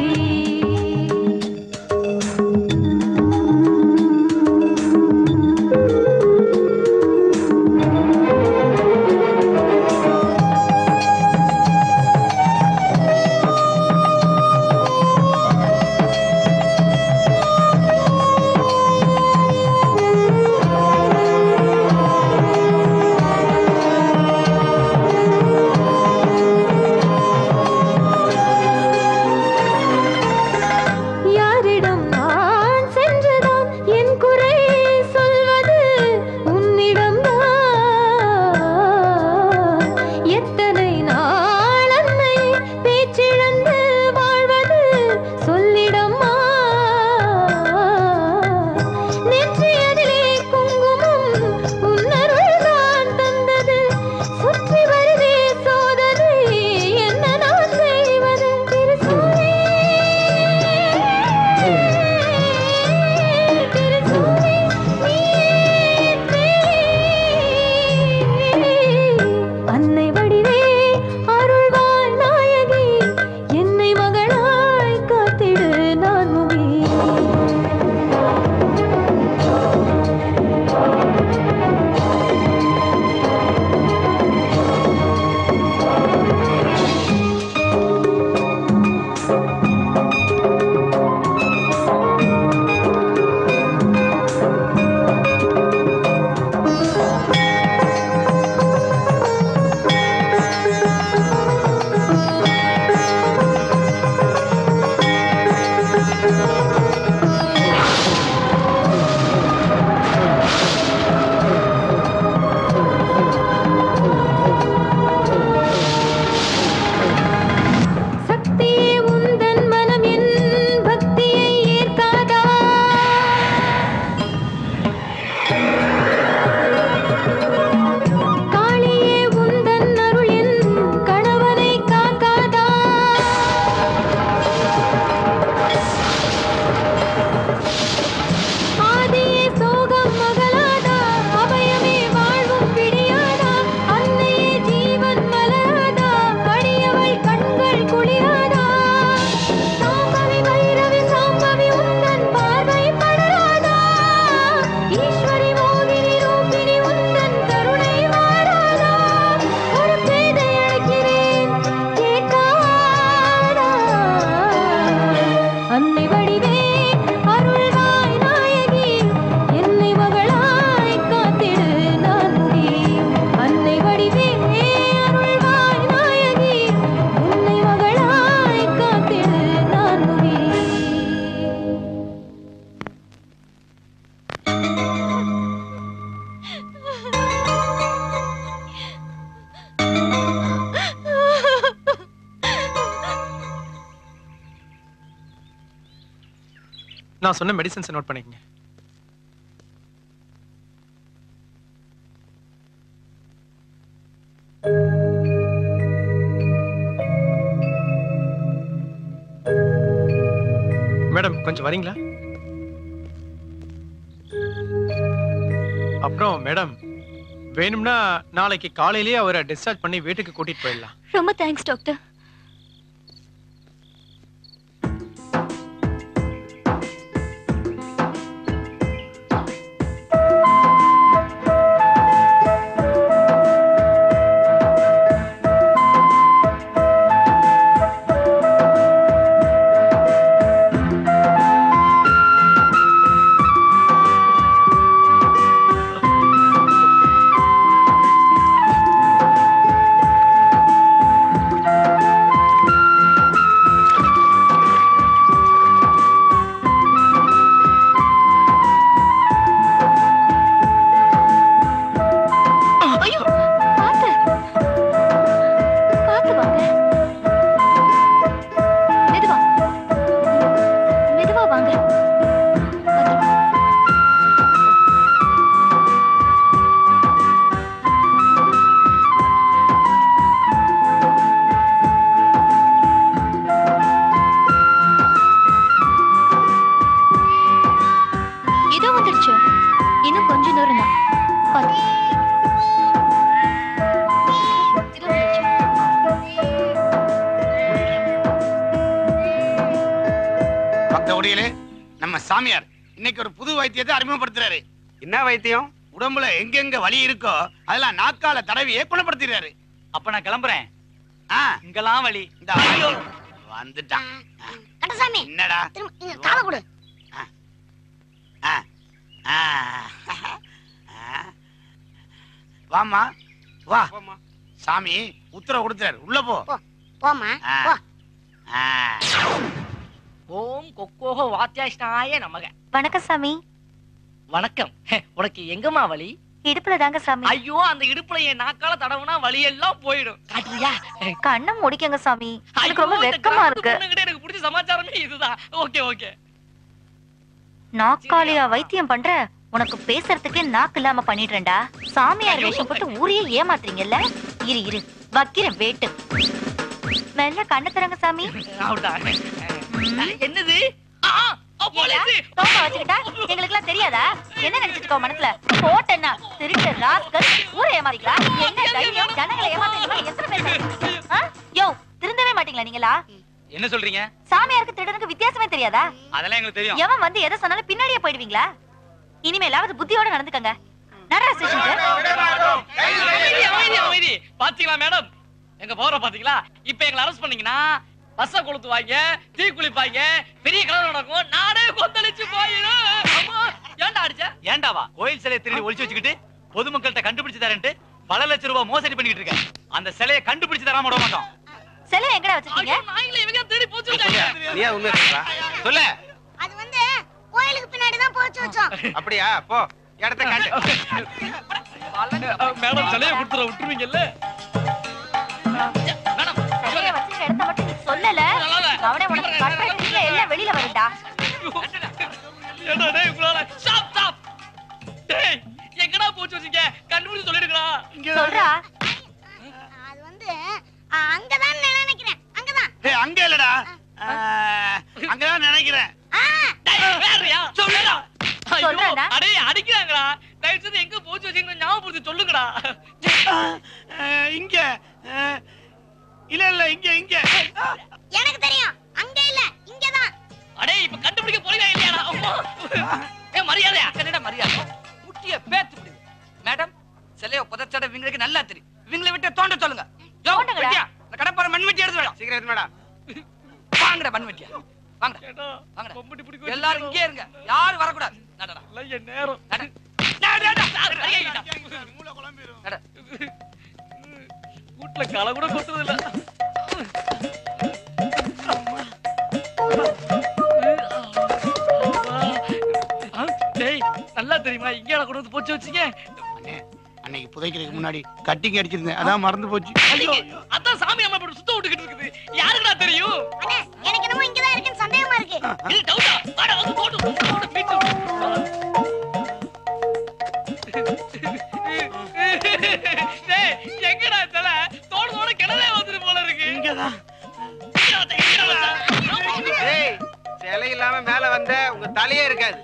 காளியே உந்தன் அருள் என் கணவனை காக்காதா ஆதியே சோகம் மகளாதா அபயமே வாழ்வும் பிடியாதா அன்னையே ஜீவன் மலராதா அடியவள் கண்கள் குளிராதா சாம்பவி வைரவி சாம்பவி உந்தன் பார்வை படராதா ஈஸ்வரி மோகினி ரூபினி உந்தன் கருணை மாறாதா ஒரு பேதை அழைக்கிறேன் கேட்காதா அன்னை வடிவே அருள்வாய் நாயகி என்னை மகளாய் காத்திடு நான் முடி அன்னை வடிவே அருள்வாய் நாயகி என்னை மகளாய் காத்திடு நான் முடி நான் சொன்ன மெடிசன்ஸ் நோட் பண்ணிக்கங்க. மேடம் கொஞ்சம் வரீங்களா? அப்புறம் மேடம் வேணும்னா நாளைக்கு காலையிலேயே அவரை டிஸ்சார்ஜ் பண்ணி வீட்டுக்கு கூட்டிட்டு போயிடலாம். ரொம்ப தேங்க்ஸ் டாக்டர். நம்ம சாமியார் இன்னைக்கு ஒரு புது வைத்தியத்தை அறிமுகப்படுத்துறாரு. என்ன வைத்தியம்? உடம்புல எங்கெங்க வலி இருக்கோ அதெல்லாம் நாக்கால தடவியே குணப்படுத்திடுறாரு. அப்ப நான் கிளம்புறேன். இங்கெல்லாம் வலி வந்துட்டான். கந்தசாமி என்னடா இங்க கால கொடு. வாமா வா. சாமி உத்தரவு கொடுத்தாரு, உள்ள போ. போமா போ. ஓம் கொக்கோஹோ வாத்தியாஷ்டாய நமக. வணக்கம் சாமி. வணக்கம். உனக்கு எங்கம்மா வலி? இடுப்புல தாங்க சாமி. ஐயோ, அந்த இடுப்புல என் நாக்கால தடவுனா வலி எல்லாம் போயிடும். காட்டுறியா? கண்ணை முடிக்கங்க சாமி. எனக்கு ரொம்ப வெக்கமா இருக்கு. எனக்கு பிடிச்ச சமாச்சாரமே இதுதான். Okay okay. நாக்காலியா வைத்தியம் பண்ற? உனக்கு பேசுறதுக்கு நாக்கு இல்லாம பண்ணிடுறேன்டா. சாமியார் வேஷம் போட்டு ஊரையே ஏமாத்துறீங்கல்ல. இரு இரு வைக்கிறேன் வேட்டு. மெல்ல கண்ணு தரங்க சாமி. என்னது? எங்களுக்குலாம் தெரியாதா? என்ன நினைச்சிட்டு மனசுல போட்டேன்னா திருட்டு ராஸ்கல் ஊரை ஏமாறீங்களா? என்ன தைரியம் ஜனங்களை ஏமாத்துறீங்களா? எத்தனை பேர்? யோ திருந்தவே மாட்டீங்களா நீங்களா? என்ன சொல்றீங்க? சாமியாருக்கு திருடனுக்கு வித்தியாசமே தெரியாதா? அதெல்லாம் எங்களுக்கு தெரியும். எவன் வந்து எதை சொன்னாலும் பின்னாடியே போயிடுவீங்களா? இனிமேலாவது புத்தியோட நடந்துக்கங்க. நடரா ஸ்டேஷனுக்கு. பாத்தீங்களா மேடம், எங்க போற பாத்தீங்களா? இப்ப எங்களை அரெஸ்ட் பண்ணீங்கன்னா பஸ்ஸ கொளுத்துவாங்க, தீ குளிப்பாங்க, பெரிய கலவரம் நடக்கும், நாடே கொந்தளிச்சு போயிடும். ஏன்டா அடிச்ச? ஏண்டாவா கோயில் சிலையை திருடி ஒளிச்சு வச்சுக்கிட்டு பொதுமக்கள்கிட்ட கண்டுபிடிச்சு தரேன்ட்டு பல லட்சம் ரூபாய் மோசடி பண்ணிட்டு இருக்க. அந்த சிலையை கண்டுபிடிச்சு தராம விட மாட்டோம். சிலை எங்கடா வச்சிருக்கீங்க? நாங்களே இவங்க தேடி போச்சுட்டாங்க. நீயா உண்மை சொல்றா? சொல்லு. அது வந்து கோயிலுக்கு பின்னாடி தான் போச்சு வச்சோம். அப்படியா? போ இடத்தை காட்டு. மேடம் சிலையை கொடுத்துற விட்டுருவீங்கல்ல? சிலையை வச்சிருக்க இடத்த மட்டும் நீ சொல்லல. அவனே உனக்கு கரெக்டா எல்லாம் வெளியில வருடா. ஏடா டேய் உங்களால ஸ்டாப் ஸ்டாப். டேய் எங்கடா போச்சு போச்சு வச்சீங்க கண்டுபிடிச்சு சொல்லிடுங்களா சொல்றா அது வந்து அங்கதான் நினைக்கிறேன். அங்கதான். ஏய் அங்க இல்லடா. அங்கதான் நினைக்கிறேன். வேறயா சொல்லுடா. சொல்றேன்டா. அடே அடிக்கிறாங்கடா. தயவு செய்து எங்க போச்சு வச்சீங்க ஞாபகப்படுத்தி சொல்லுங்கடா. இங்க இல்ல இல்ல இங்க இங்க. எனக்கு தெரியும். அங்க இல்ல இங்கதான். அடே இப்ப கண்டுபிடிக்க போறீங்களா இல்லையாடா? ஏ மரியாதையா என்னடா மரியாதை? முட்டிய பேத்து விடு. மேடம் சிலைய புதைச்சட இவங்களுக்கு நல்லா தெரியும். இவங்களை விட்டு தோண்ட சொல்லுங்க. ஜோ வெட்டியா இந்த கடப்பார மண்வெட்டி எடுத்து வாடா. சீக்கிரம் எடுத்து வாடா. வாங்கடா மண்வெட்டியா. வாங்கடா. வாங்கடா. எல்லாரும் இங்கே இருங்க. யாரும் வர கூடாது. நடடா. இல்ல நேரம். நட. மூளை குழம்பிரும். நட. கூட்ல கால கூட கொத்துறது இல்ல. டேய் நல்லா தெரியுமா இங்கேடா கொண்டு வந்து போச்சு வச்சீங்க. அன்னைக்கு புதைக்கிறதுக்கு முன்னாடி கட்டிங் அடிச்சிருந்தேன். அதான் மறந்து போச்சு. ஐயோ அதான் சாமி அம்மா போட்டு சுத்த விட்டுக்கிட்டு இருக்குது. யாருக்குடா தெரியும்? அண்ணே எனக்கு என்னமோ இங்கதான் இருக்குன்னு சந்தேகமா இருக்கு. இது டவுட்டா? வாடா வந்து போடு மீட்டு. டேய் எங்கடா தல? தோட கிணறே வந்துரு போல இருக்கு. இங்கதான். ஏய் சிலை இல்லாம மேல வந்த உங்க தலையே இருக்காது.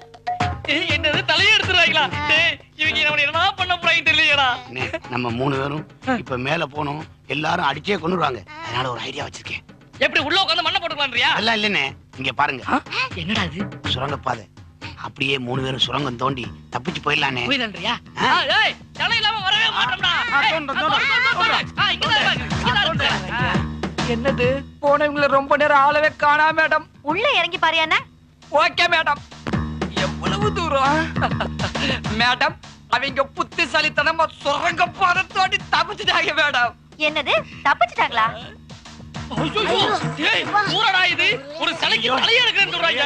என்னது தலையை எடுத்துறாங்களா? டேய் இவங்க நம்ம என்ன பண்ண போறாங்க தெரியலடா. நம்ம 3 பேரும் இப்ப மேல போனோம். எல்லாரும் அடிச்சே கொன்னுறாங்க. அதனால ஒரு ஐடியா வச்சிருக்கேன். எப்படி உள்ள உட்கார்ந்து மண்ணை போட்டுக்கலாம்ன்றியா? எல்லாம் இல்லனே. இங்க பாருங்க. என்னடா இது? சுரங்கப்பாதை. அப்படியே 3 பேரும் சுரங்கம் தோண்டி தப்பிச்சு போயிடலானே. போயிடலாம்ன்றியா? ஏய் தலை இல்லாம வரவே மாட்டோம்டா. என்னது போனவங்கள ரொம்ப நேரம் ஆளவே காணா மேடம். உள்ள இறங்கி பாரு அண்ணா. Okay madam. எவ்வளவு தூரம் மேடம்? அவங்க புத்திசாலித்தனமா சுரங்க பாதை தோண்டி தப்பிச்சுட்டாங்க மேடம். என்னது தப்பிச்சுட்டாங்களா? இது ஒரு சிலைக்கு தலையே இருக்குன்னு சொல்றாங்க.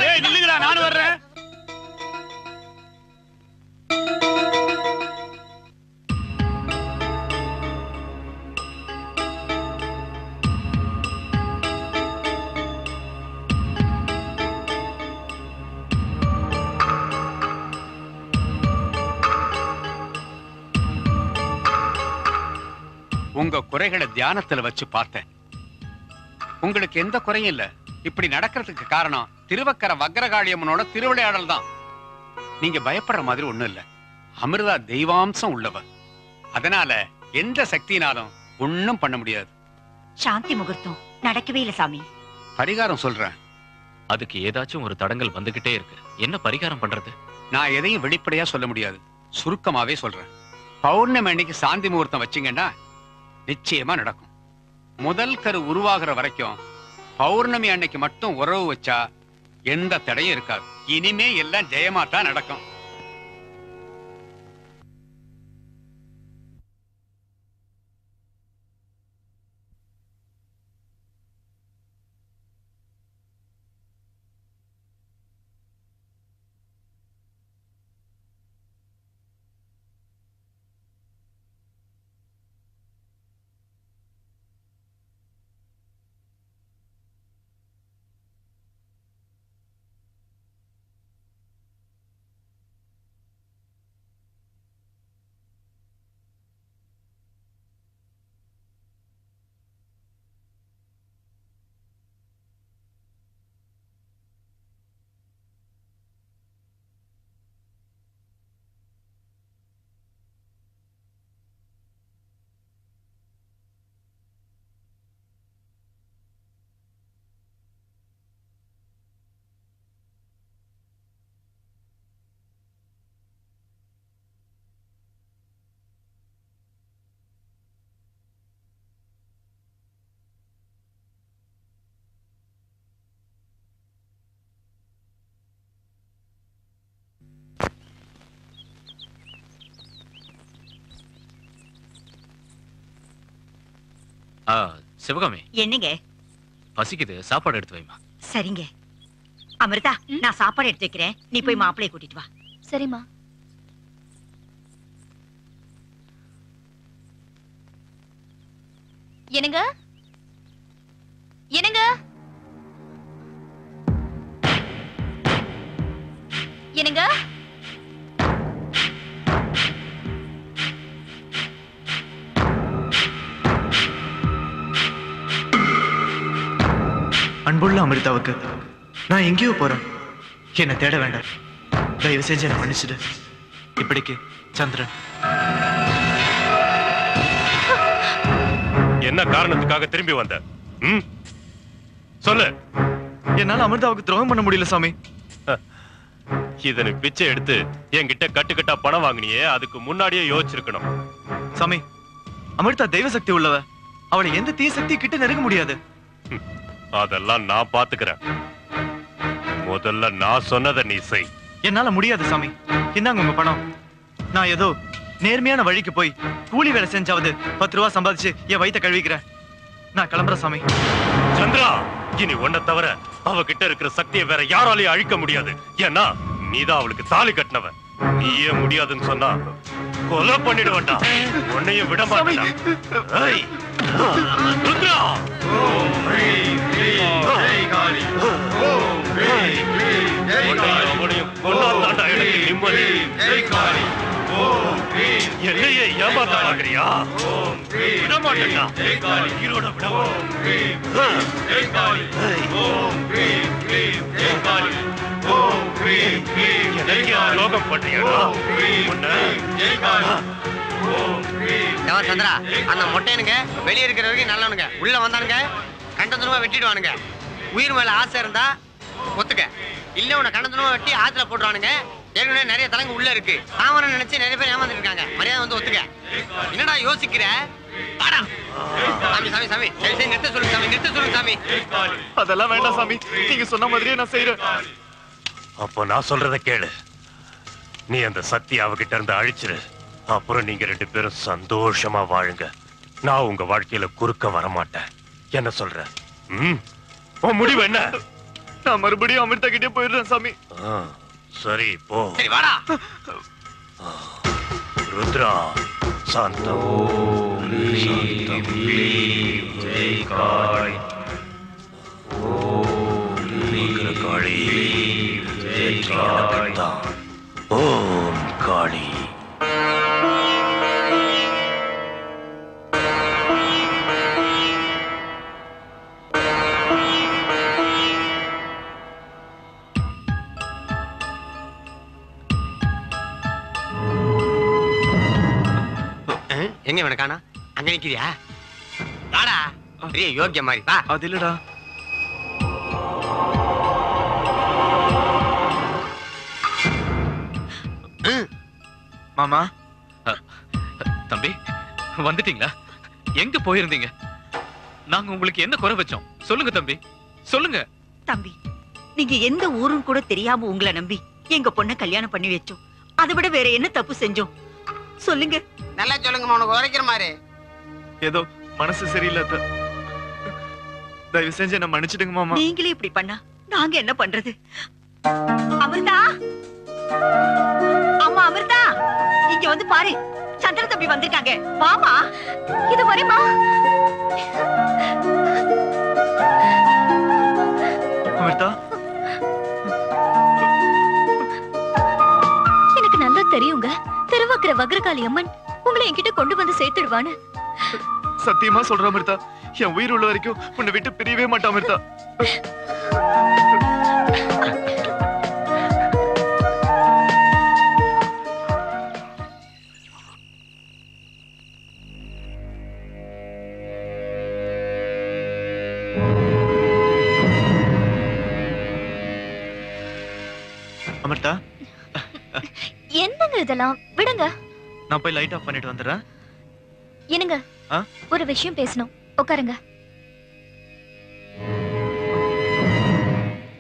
ஏய் நில்லுங்கடா நான் வர்றேன். உங்க குறைகளை தியானத்துல வச்சு பார்த்தேன். உங்களுக்கு எந்த குறையும் இல்ல. இப்படி நடக்கிறதுக்கு காரணம் திருவக்கர வக்ரகாளியம்மனோட திருவிளையாடல் தான். நீங்க பயப்படுற மாதிரி ஒண்ணும் இல்ல. அமிர்தா தெய்வாம்சம் உள்ளவ. அதனால எந்த சக்தினாலும் ஒண்ணும் பண்ண முடியாது. சாந்தி முகூர்த்தம் நடக்கவே இல்ல சாமி. பரிகாரம் சொல்றேன். அதுக்கு ஏதாச்சும் ஒரு தடங்கள் வந்துகிட்டே இருக்கு. என்ன பரிகாரம் பண்றது? நான் எதையும் வெளிப்படையா சொல்ல முடியாது. சுருக்கமாவே சொல்றேன். பௌர்ணமி அன்னைக்கு சாந்தி முகூர்த்தம் வச்சீங்கன்னா நிச்சயமா நடக்கும். முதல் கரு உருவாகிற வரைக்கும் பௌர்ணமி அன்னைக்கு மட்டும் உறவு வச்சா எந்த தடையும் இருக்காது. இனிமே எல்லாம் ஜெயமா தான் நடக்கும். சிவகாமி என்னங்க பசிக்குது, சாப்பாடு எடுத்து வைமா. சரிங்க. அமிர்தா நான் சாப்பாடு எடுத்து வைக்கிறேன். நீ போய் மாப்பிளைய கூட்டிட்டு வா. சரிம்மா. என்னங்க என்னங்க என்னங்க அன்புள்ள அமிர்தாவுக்கு நான் எங்கேயோ போறேன், என்னை தேட வேண்டாம். தயவு செஞ்சு என்னை மன்னிச்சிடு. இப்படிக்கு சந்திரன். என்ன காரணத்துக்காக திரும்பி வந்த? சொல்லு. என்னால அமிர்தாவுக்கு துரோகம் பண்ண முடியல சாமி. இதனை பிச்சை எடுத்து என்கிட்ட கட்டுக்கட்டா பணம் வாங்கினியே, அதுக்கு முன்னாடியே யோசிச்சிருக்கணும். சாமி, அமிர்தா தெய்வ சக்தி உள்ளவ. அவளை எந்த தீய சக்தி கிட்ட நெருங்க முடியாது. அதெல்லாம் நான் பாத்துக்கிறேன். முதல்ல நான் சொன்னதை நீ செய். என்னால முடியாது சாமி. இந்தாங்க உங்க பணம். நான் ஏதோ நேர்மையான வழிக்கு போய் கூலி வேலை செஞ்சாவது 10 ரூபா சம்பாதிச்சு என் வயித்தை கழுவிக்கிறேன். நான் கிளம்புறேன் சாமி. சந்திரா, இனி உன்னை தவிர அவகிட்ட இருக்கிற சக்தியை வேற யாராலையும் அழிக்க முடியாது. ஏன்னா நீதான் அவளுக்கு தாலி கட்டினவன். நீயே முடியாதுன்னு சொன்னா கொலை பண்ணிடுவேன்டா. உன்னையும் விட மாட்டேன். ருத்ரா, அவனையும் கொண்டாந்தாண்டா எனக்கு நிம்மதி. என்னையே ஏமாத்த பாக்குறியா? விட மாட்டேன்டா. உயிரோட விட லோகம் பண்றியா? சந்திரா, அந்த மொட்டையனுங்க வெளியே இருக்கிற வரைக்கும் நல்லவனுங்க. உள்ள வந்தானுங்க கண்டந்தனமா வெட்டிடுவானுங்க. உயிர் மேல ஆசை இருந்தா ஒத்துக்க, இல்ல உன்னை கண்டந்தனமா வெட்டி ஆத்துல போட்டுருவானுங்க. ஏற்கனவே நிறைய தலைங்க உள்ள இருக்கு. சாமனை நினைச்சு நிறைய பேர் ஏமாந்துட்டு இருக்காங்க. மரியாதை வந்து ஒத்துக்க. என்னடா யோசிக்கிற? சாமி சாமி சாமி, நிறுத்த சொல்லுங்க சாமி, நிறுத்த சொல்லுங்க சாமி. அதெல்லாம் வேண்டாம் சாமி, நீங்க சொன்ன மாதிரியே நான் செய்யறேன். அப்போ நான் சொல்றத கேளு. நீ அந்த சக்தி அவகிட்ட இருந்து அழிச்சிரு. அப்புறம் நீங்க 2 பேரும் சந்தோஷமா வாழுங்க. நான் உங்க வாழ்க்கையில குறுக்க வரமாட்டேன். என்ன சொல்ற? உன் முடிவு என்ன? நான் மறுபடியும் அமிர்தா கிட்டே போயிடுறேன் சாமி. சரி போ. சரி வாடா. ருத்ரா, சாந்தம். ஜெய் காளி. காளி. ஜெய் காளி. ஓம் காளி. எங்க வேணக்கானா? அங்க நிக்கிறியா? வாடா, பெரிய யோக்கிய மாதிரி வா. அது இல்லடா. மாமா. தம்பி, வந்துட்டீங்களா? எங்க போயிருந்தீங்க? நாங்க உங்களுக்கு என்ன குறை வச்சோம்? சொல்லுங்க தம்பி, சொல்லுங்க. தம்பி, நீங்க எந்த ஊரும் கூட தெரியாம உங்களை நம்பி எங்க பொண்ணை கல்யாணம் பண்ணி வச்சோம். அதை விட வேற என்ன தப்பு செஞ்சோம் சொல்லுங்க. நல்லா சொல்லுங்க, உனக்கு உரைக்கிற மாதிரி. ஏதோ மனசு சரியில்லை. தயவு செஞ்சு என்ன மன்னிச்சிடுங்க மாமா. நீங்களே இப்படி பண்ணா நாங்க என்ன பண்றது? அமிர்தா, அம்மா அமிர்தா, இங்க வந்து பாரு. சந்திர தம்பி வந்திருக்காங்க. மாமா இது வரேமா. அமிர்தா, எனக்கு நல்லா தெரியுங்க. திருவாக்குற வக்ரகாளி அம்மன் உங்களை என்கிட்ட கொண்டு வந்து சேர்த்துடுவான்னு. சத்தியமா சொல்ற அமிர்தா, என் உயிர் உள்ள வரைக்கும் உன்னை விட்டு பிரியவே மாட்டேன் அமிர்தா. அமிர்தா, என்னங்க இதெல்லாம்? விடுங்க. நான் போய் லைட் ஆஃப் பண்ணிட்டு வந்துடுறேன். என்னங்க, ஒரு விஷயம் பேசணும். உட்காருங்க.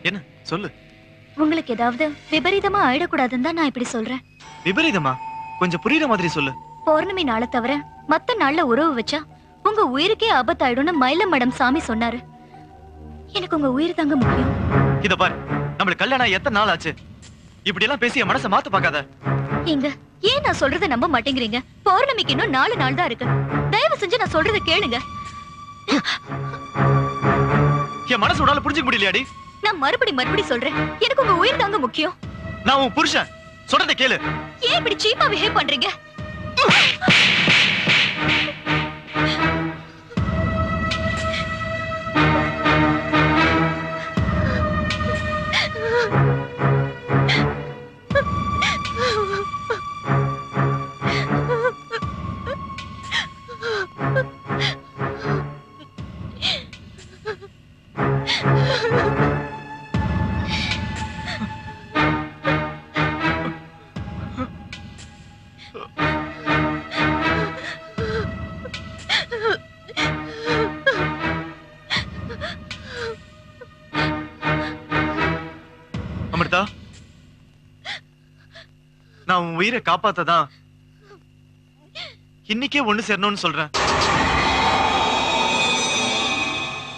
என்ன சொல்லு. உங்களுக்கு ஏதாவது விபரீதமா ஆயிடக்கூடாதுன்னு தான் நான் இப்படி சொல்றேன். விபரீதமா? கொஞ்சம் புரியுற மாதிரி சொல்லு. பௌர்ணமி நாளை தவிர மத்த நாள்ல உறவு வச்சா உங்க உயிருக்கே ஆபத்தாயிடும்னு மயில மடம் சாமி சொன்னாரு. எனக்கு உங்க உயிர் தாங்க முக்கியம். இத பாரு, நம்மளுக்கு கல்யாணம் எத்தனை நாள் ஆச்சு? இப்படி எல்லாம் பேசி மனசை மாத்த பாக்காத. ஏங்க, ஏன் நான் சொல்றத நம்ப மாட்டேங்கிறீங்க? பௌர்ணமிக்கு இன்னும் 4 நாள் தான் இருக்கு. தயவு செஞ்சு நான் சொல்றத கேளுங்க. என் மனசு உடால புரிஞ்சுக்க முடியலையாடி? நான் மறுபடி சொல்றேன், எனக்கு உங்க உயிர் தாங்க முக்கியம். நான் உன் புருஷன், சொல்றத கேளு. ஏன் இப்படி சீப்பா பிஹேவ் பண்றீங்க? அமிர்தா, நான் உன் உயிரை காப்பாத்ததான் இன்னைக்கே ஒண்ணு சேரணும்னு சொல்றேன்.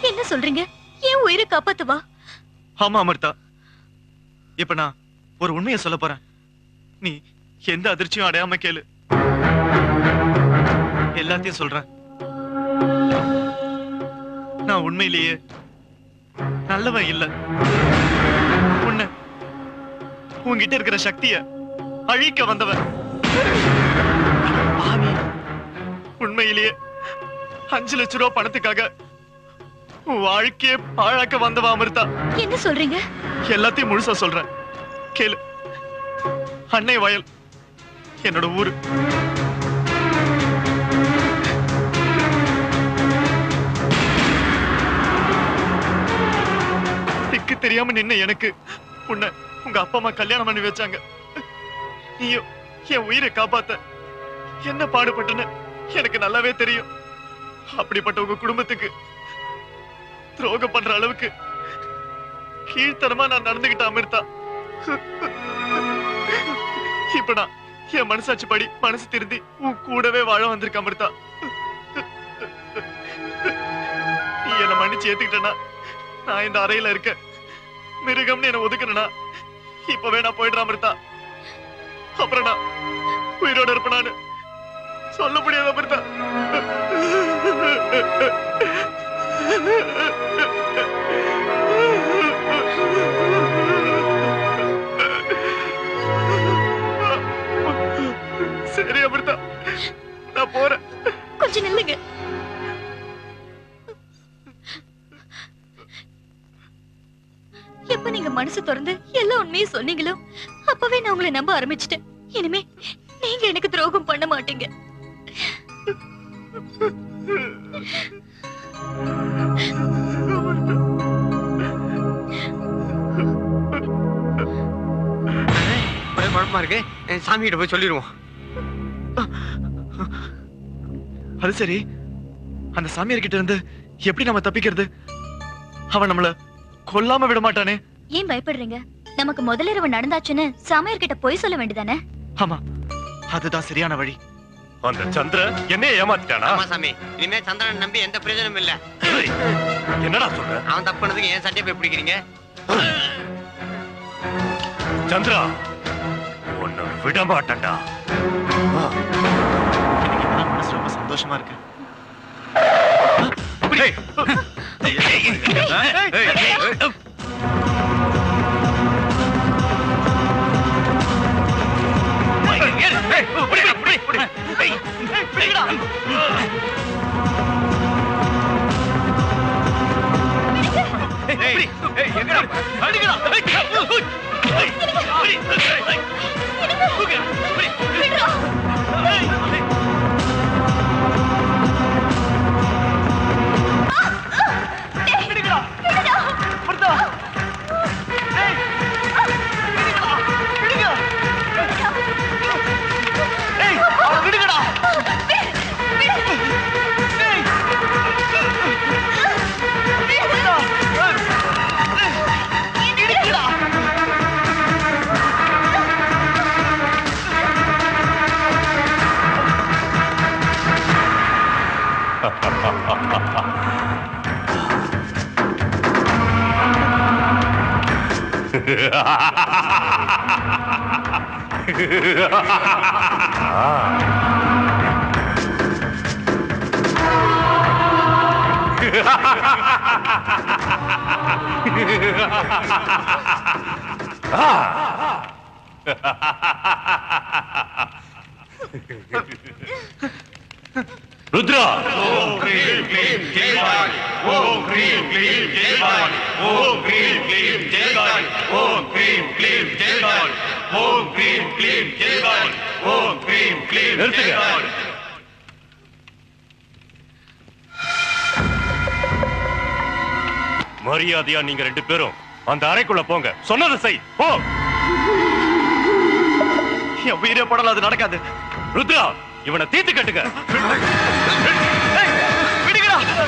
என்ன சொல்றீங்க? ஏன் உயிரை காப்பாத்துவா? ஆமா அமிர்தா, இப்ப நான் ஒரு உண்மையை சொல்ல போறேன். நீ எந்த அதிர்ச்சியும் அடையாம கேளு. எல்லாத்தையும் சொல்றேன். நான் உண்மையிலேயே நல்லவன் இல்ல. உன்கிட்ட இருக்கிற சக்திய அழிக்க வந்தவன். உண்மையிலேயே 5 லட்சம் ரூபாய் பணத்துக்காக வாழ்க்கையே பாழாக்க வந்தவா அமிர்தா. என்ன சொல்றீங்க? எல்லாத்தையும் முழுசா சொல்றேன், கேளு. அன்னை வயல் என்னோட ஊரு. திக்கு தெரியாம நின்ன எனக்கு உன்னை உங்க அப்பா அம்மா கல்யாணம் பண்ணி வச்சாங்க. நீயும் என் உயிரை காப்பாத்த என்ன பாடுபட்டுன்னு எனக்கு நல்லாவே தெரியும். அப்படிப்பட்ட உங்க குடும்பத்துக்கு துரோகம் பண்ற அளவுக்கு கீழ்த்தனமா நான் நடந்துகிட்ட அமிர்தா. இப்ப நான் என் மனசாட்சி படி மனசு திருந்தி உன் கூடவே வாழ வந்திருக்க அமிர்தா. நீ என்ன மன்னிச்சு ஏத்துக்கிட்டனா நான் இந்த அறையில இருக்க. மிருகம்னு என்ன ஒதுக்கணும்னா இப்பவே நான் போயிடுறேன் அமிர்தா. அப்புறம் நான் உயிரோட இருப்பேனான்னு சொல்ல முடியாது அமிர்தா. சரி அமிர்தா, நான் போறேன். கொஞ்சம் நில்லுங்க. எப்ப நீங்க மனசு திறந்து எல்லா உண்மையும் சொன்னீங்களோ அப்பவே நான் உங்களை நம்ப ஆரம்பிச்சிட்டேன். இனிமே நீங்க எனக்கு துரோகம் பண்ண மாட்டீங்க. ஒரே குழப்பமா இருக்கு. சாமி கிட்ட போய் சொல்லிடுவோம். அது சரி, அந்த சாமியார் கிட்ட இருந்து எப்படி நம்ம தப்பிக்கிறது? அவன் நம்மள கொல்லாம விட மாட்டானே. ஏன் பயப்படுறீங்க? நமக்கு முதலிரவு நடந்தாச்சுன்னு சாமியார் கிட்ட போய் சொல்ல வேண்டியதானே? ஆமா, அதுதான் சரியான வழி. அந்த சந்திரன் என்ன ஏமாத்திட்டானா? ஆமா சாமி, இனிமே சந்திரன் நம்பி எந்த பிரயோஜனமும் இல்ல. என்னடா சொல்ற? அவன் தப்பு பண்ணதுக்கு ஏன் சட்டையை போய் பிடிக்கிறீங்க? சந்திரா, உன்னை விட மாட்டேன்டா. மனசு ரொம்ப சந்தோஷமா இருக்கு. ருத்ரா, ஓம் க்ரீம் க்ளீம் ஜெயகாளி, ஓம் க்ரீம் க்ளீம் ஜெயகாளி, ஓம் க்ரீம் க்ளீம் ஜெயகாளி, ஓம் க்ரீம் க்ளீம் ஜெயகாளி, ஓம் க்ரீம் க்ளீம் ஜெயகாளி, ஓம் க்ரீம் க்ளீம் ஜெயகாளி. மரியாதையா நீங்க 2 பேரும் அந்த அறைக்குள்ள போங்க. சொன்னது செய். போ. என் உயிரே போடல, அது நடக்காது. ருத்ரா இவனை தீர்த்து கட்டுங்க.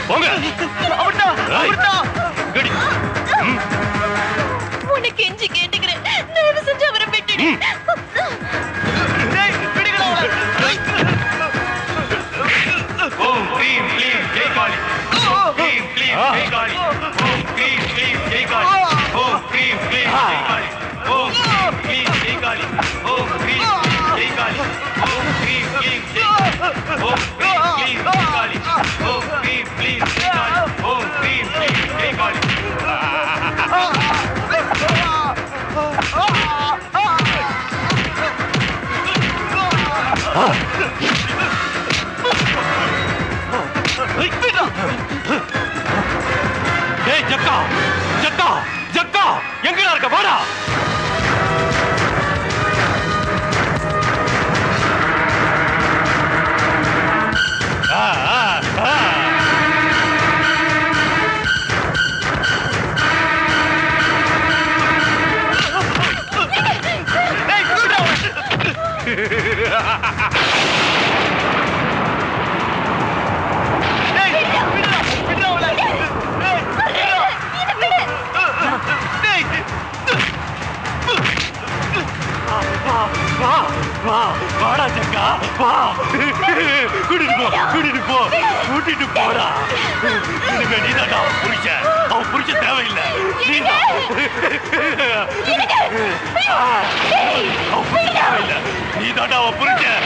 போங்க. உன்னை கெஞ்சி கேட்டுக்கிறேன், தயவு செஞ்சு அவரை விட்டுடு. ஓம் க்ரீம் க்ளீம் ஜெய் காளி. ஓம் க்ரீம் க்ளீம் ஜெய் காளி. ஓம் க்ரீம் க்ளீம் ஜெய் காளி. ஓம் க்ரீம் க்ளீம் ஜெய் காளி. ஓம் க்ரீம் க்ளீம் ஜெய் காளி. ஓம் க்ரீம் க்ளீம் ஜெய் காளி. ஓம் க்ரீம் க்ளீம் ஜெய் காளி. ஓம் க்ரீம் க்ளீம் ஜெய் காளி. ஓம் க்ரீம் க்ளீம் ஜெய் காளி. ஓம் க்ரீம் க்ளீம் ஜெய் காளி. ஏய் ஜக்கா ஜக்கா ஜக்கா எங்கடா இருக்க? வாடா. வாடா ஜக்கா வா. கூட்டிட்டு போ கூட்டிட்டு போடா. இனிமே நீதான்டா அவன் புருஷன். அவன் புருஷன் தேவையில்லை, நீதான். அவன் புருஷன் தேவையில்லை, நீதான்டா அவன் புருஷன்.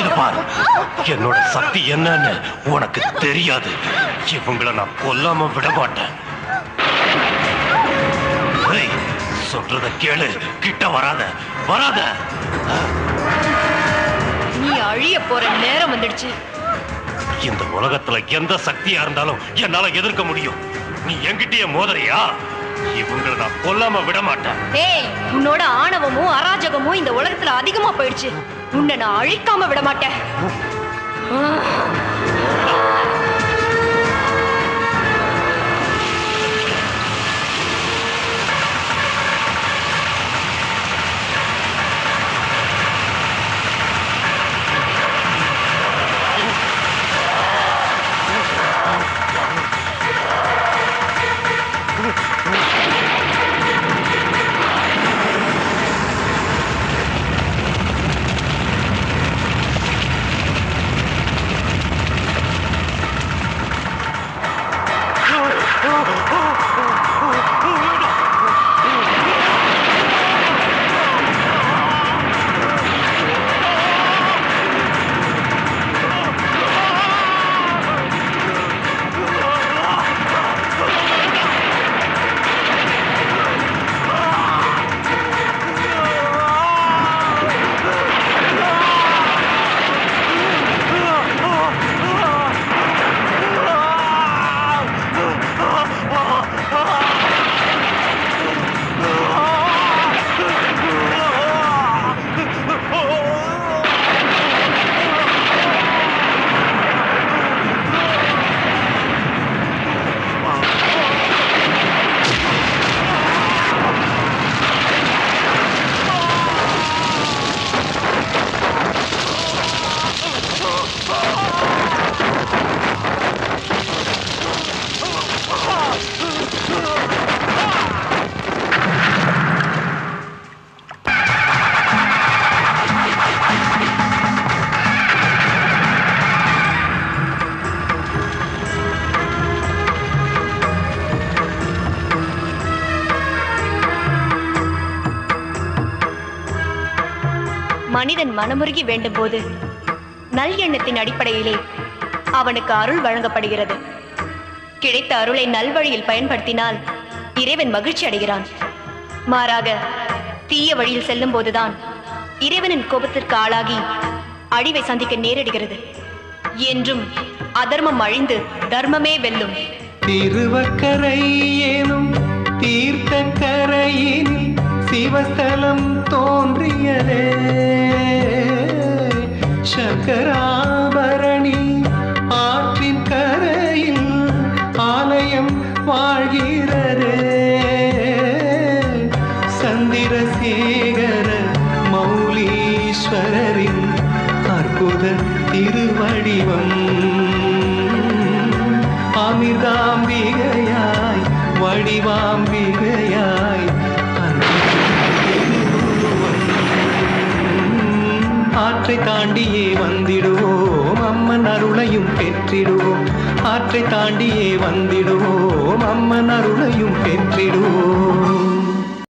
இது பாரு, என்னோட சக்தி என்னன்னு உனக்கு தெரியாது. இவங்களை நான் கொல்லாம விட மாட்டேன். சொல்றத கேளு, கிட்ட வராத வராத. நீ அழிய போற நேரம் வந்துடுச்சு. இந்த உலகத்துல எந்த சக்தியா இருந்தாலும் என்னால எதிர்க்க முடியும். நீ என்கிட்டயே மோதறியா? இவங்களை நான் கொல்லாம விட மாட்டேன். ஏய், உன்னோட ஆணவமும் அராஜகமும் இந்த உலகத்துல அதிகமா போயிடுச்சு. உன்னை நான் அழிக்காம விட மாட்டேன். மனிதன் மனமுருகி வேண்டும் போது நல் எண்ணத்தின் அடிப்படையிலே அவனுக்கு அருள் வழங்கப்படுகிறது. கிடைத்த அருளை நல்வழியில் பயன்படுத்தினால் இறைவன் மகிழ்ச்சி அடைகிறான். மாறாக தீய வழியில் செல்லும் போதுதான் இறைவனின் கோபத்திற்கு ஆளாகி அழிவை சந்திக்க நேரிடுகிறது. என்றும் அதர்மம் அழிந்து தர்மமே வெல்லும். திருவக்கரை ஏனும் தீர்த்த கரையினில் சிவஸ்தலம் தோன்றியதே. சங்கராபரணி ஆற்றின் கரையில் ஆலயம் வாழ்கிறதே. சந்திரசேகர மௌலீஸ்வரரின் அற்புத திருவடிவம் அமிர்தாம்பிகையாய் வடிவாம்பிகையாய் ஆற்றை தாண்டியே வந்திடுவோம், அம்மன் அருளையும் பெற்றிடுவோம். ஆற்றை தாண்டியே வந்திடுவோம், அம்மன் அருளையும் பெற்றிடுவோம்.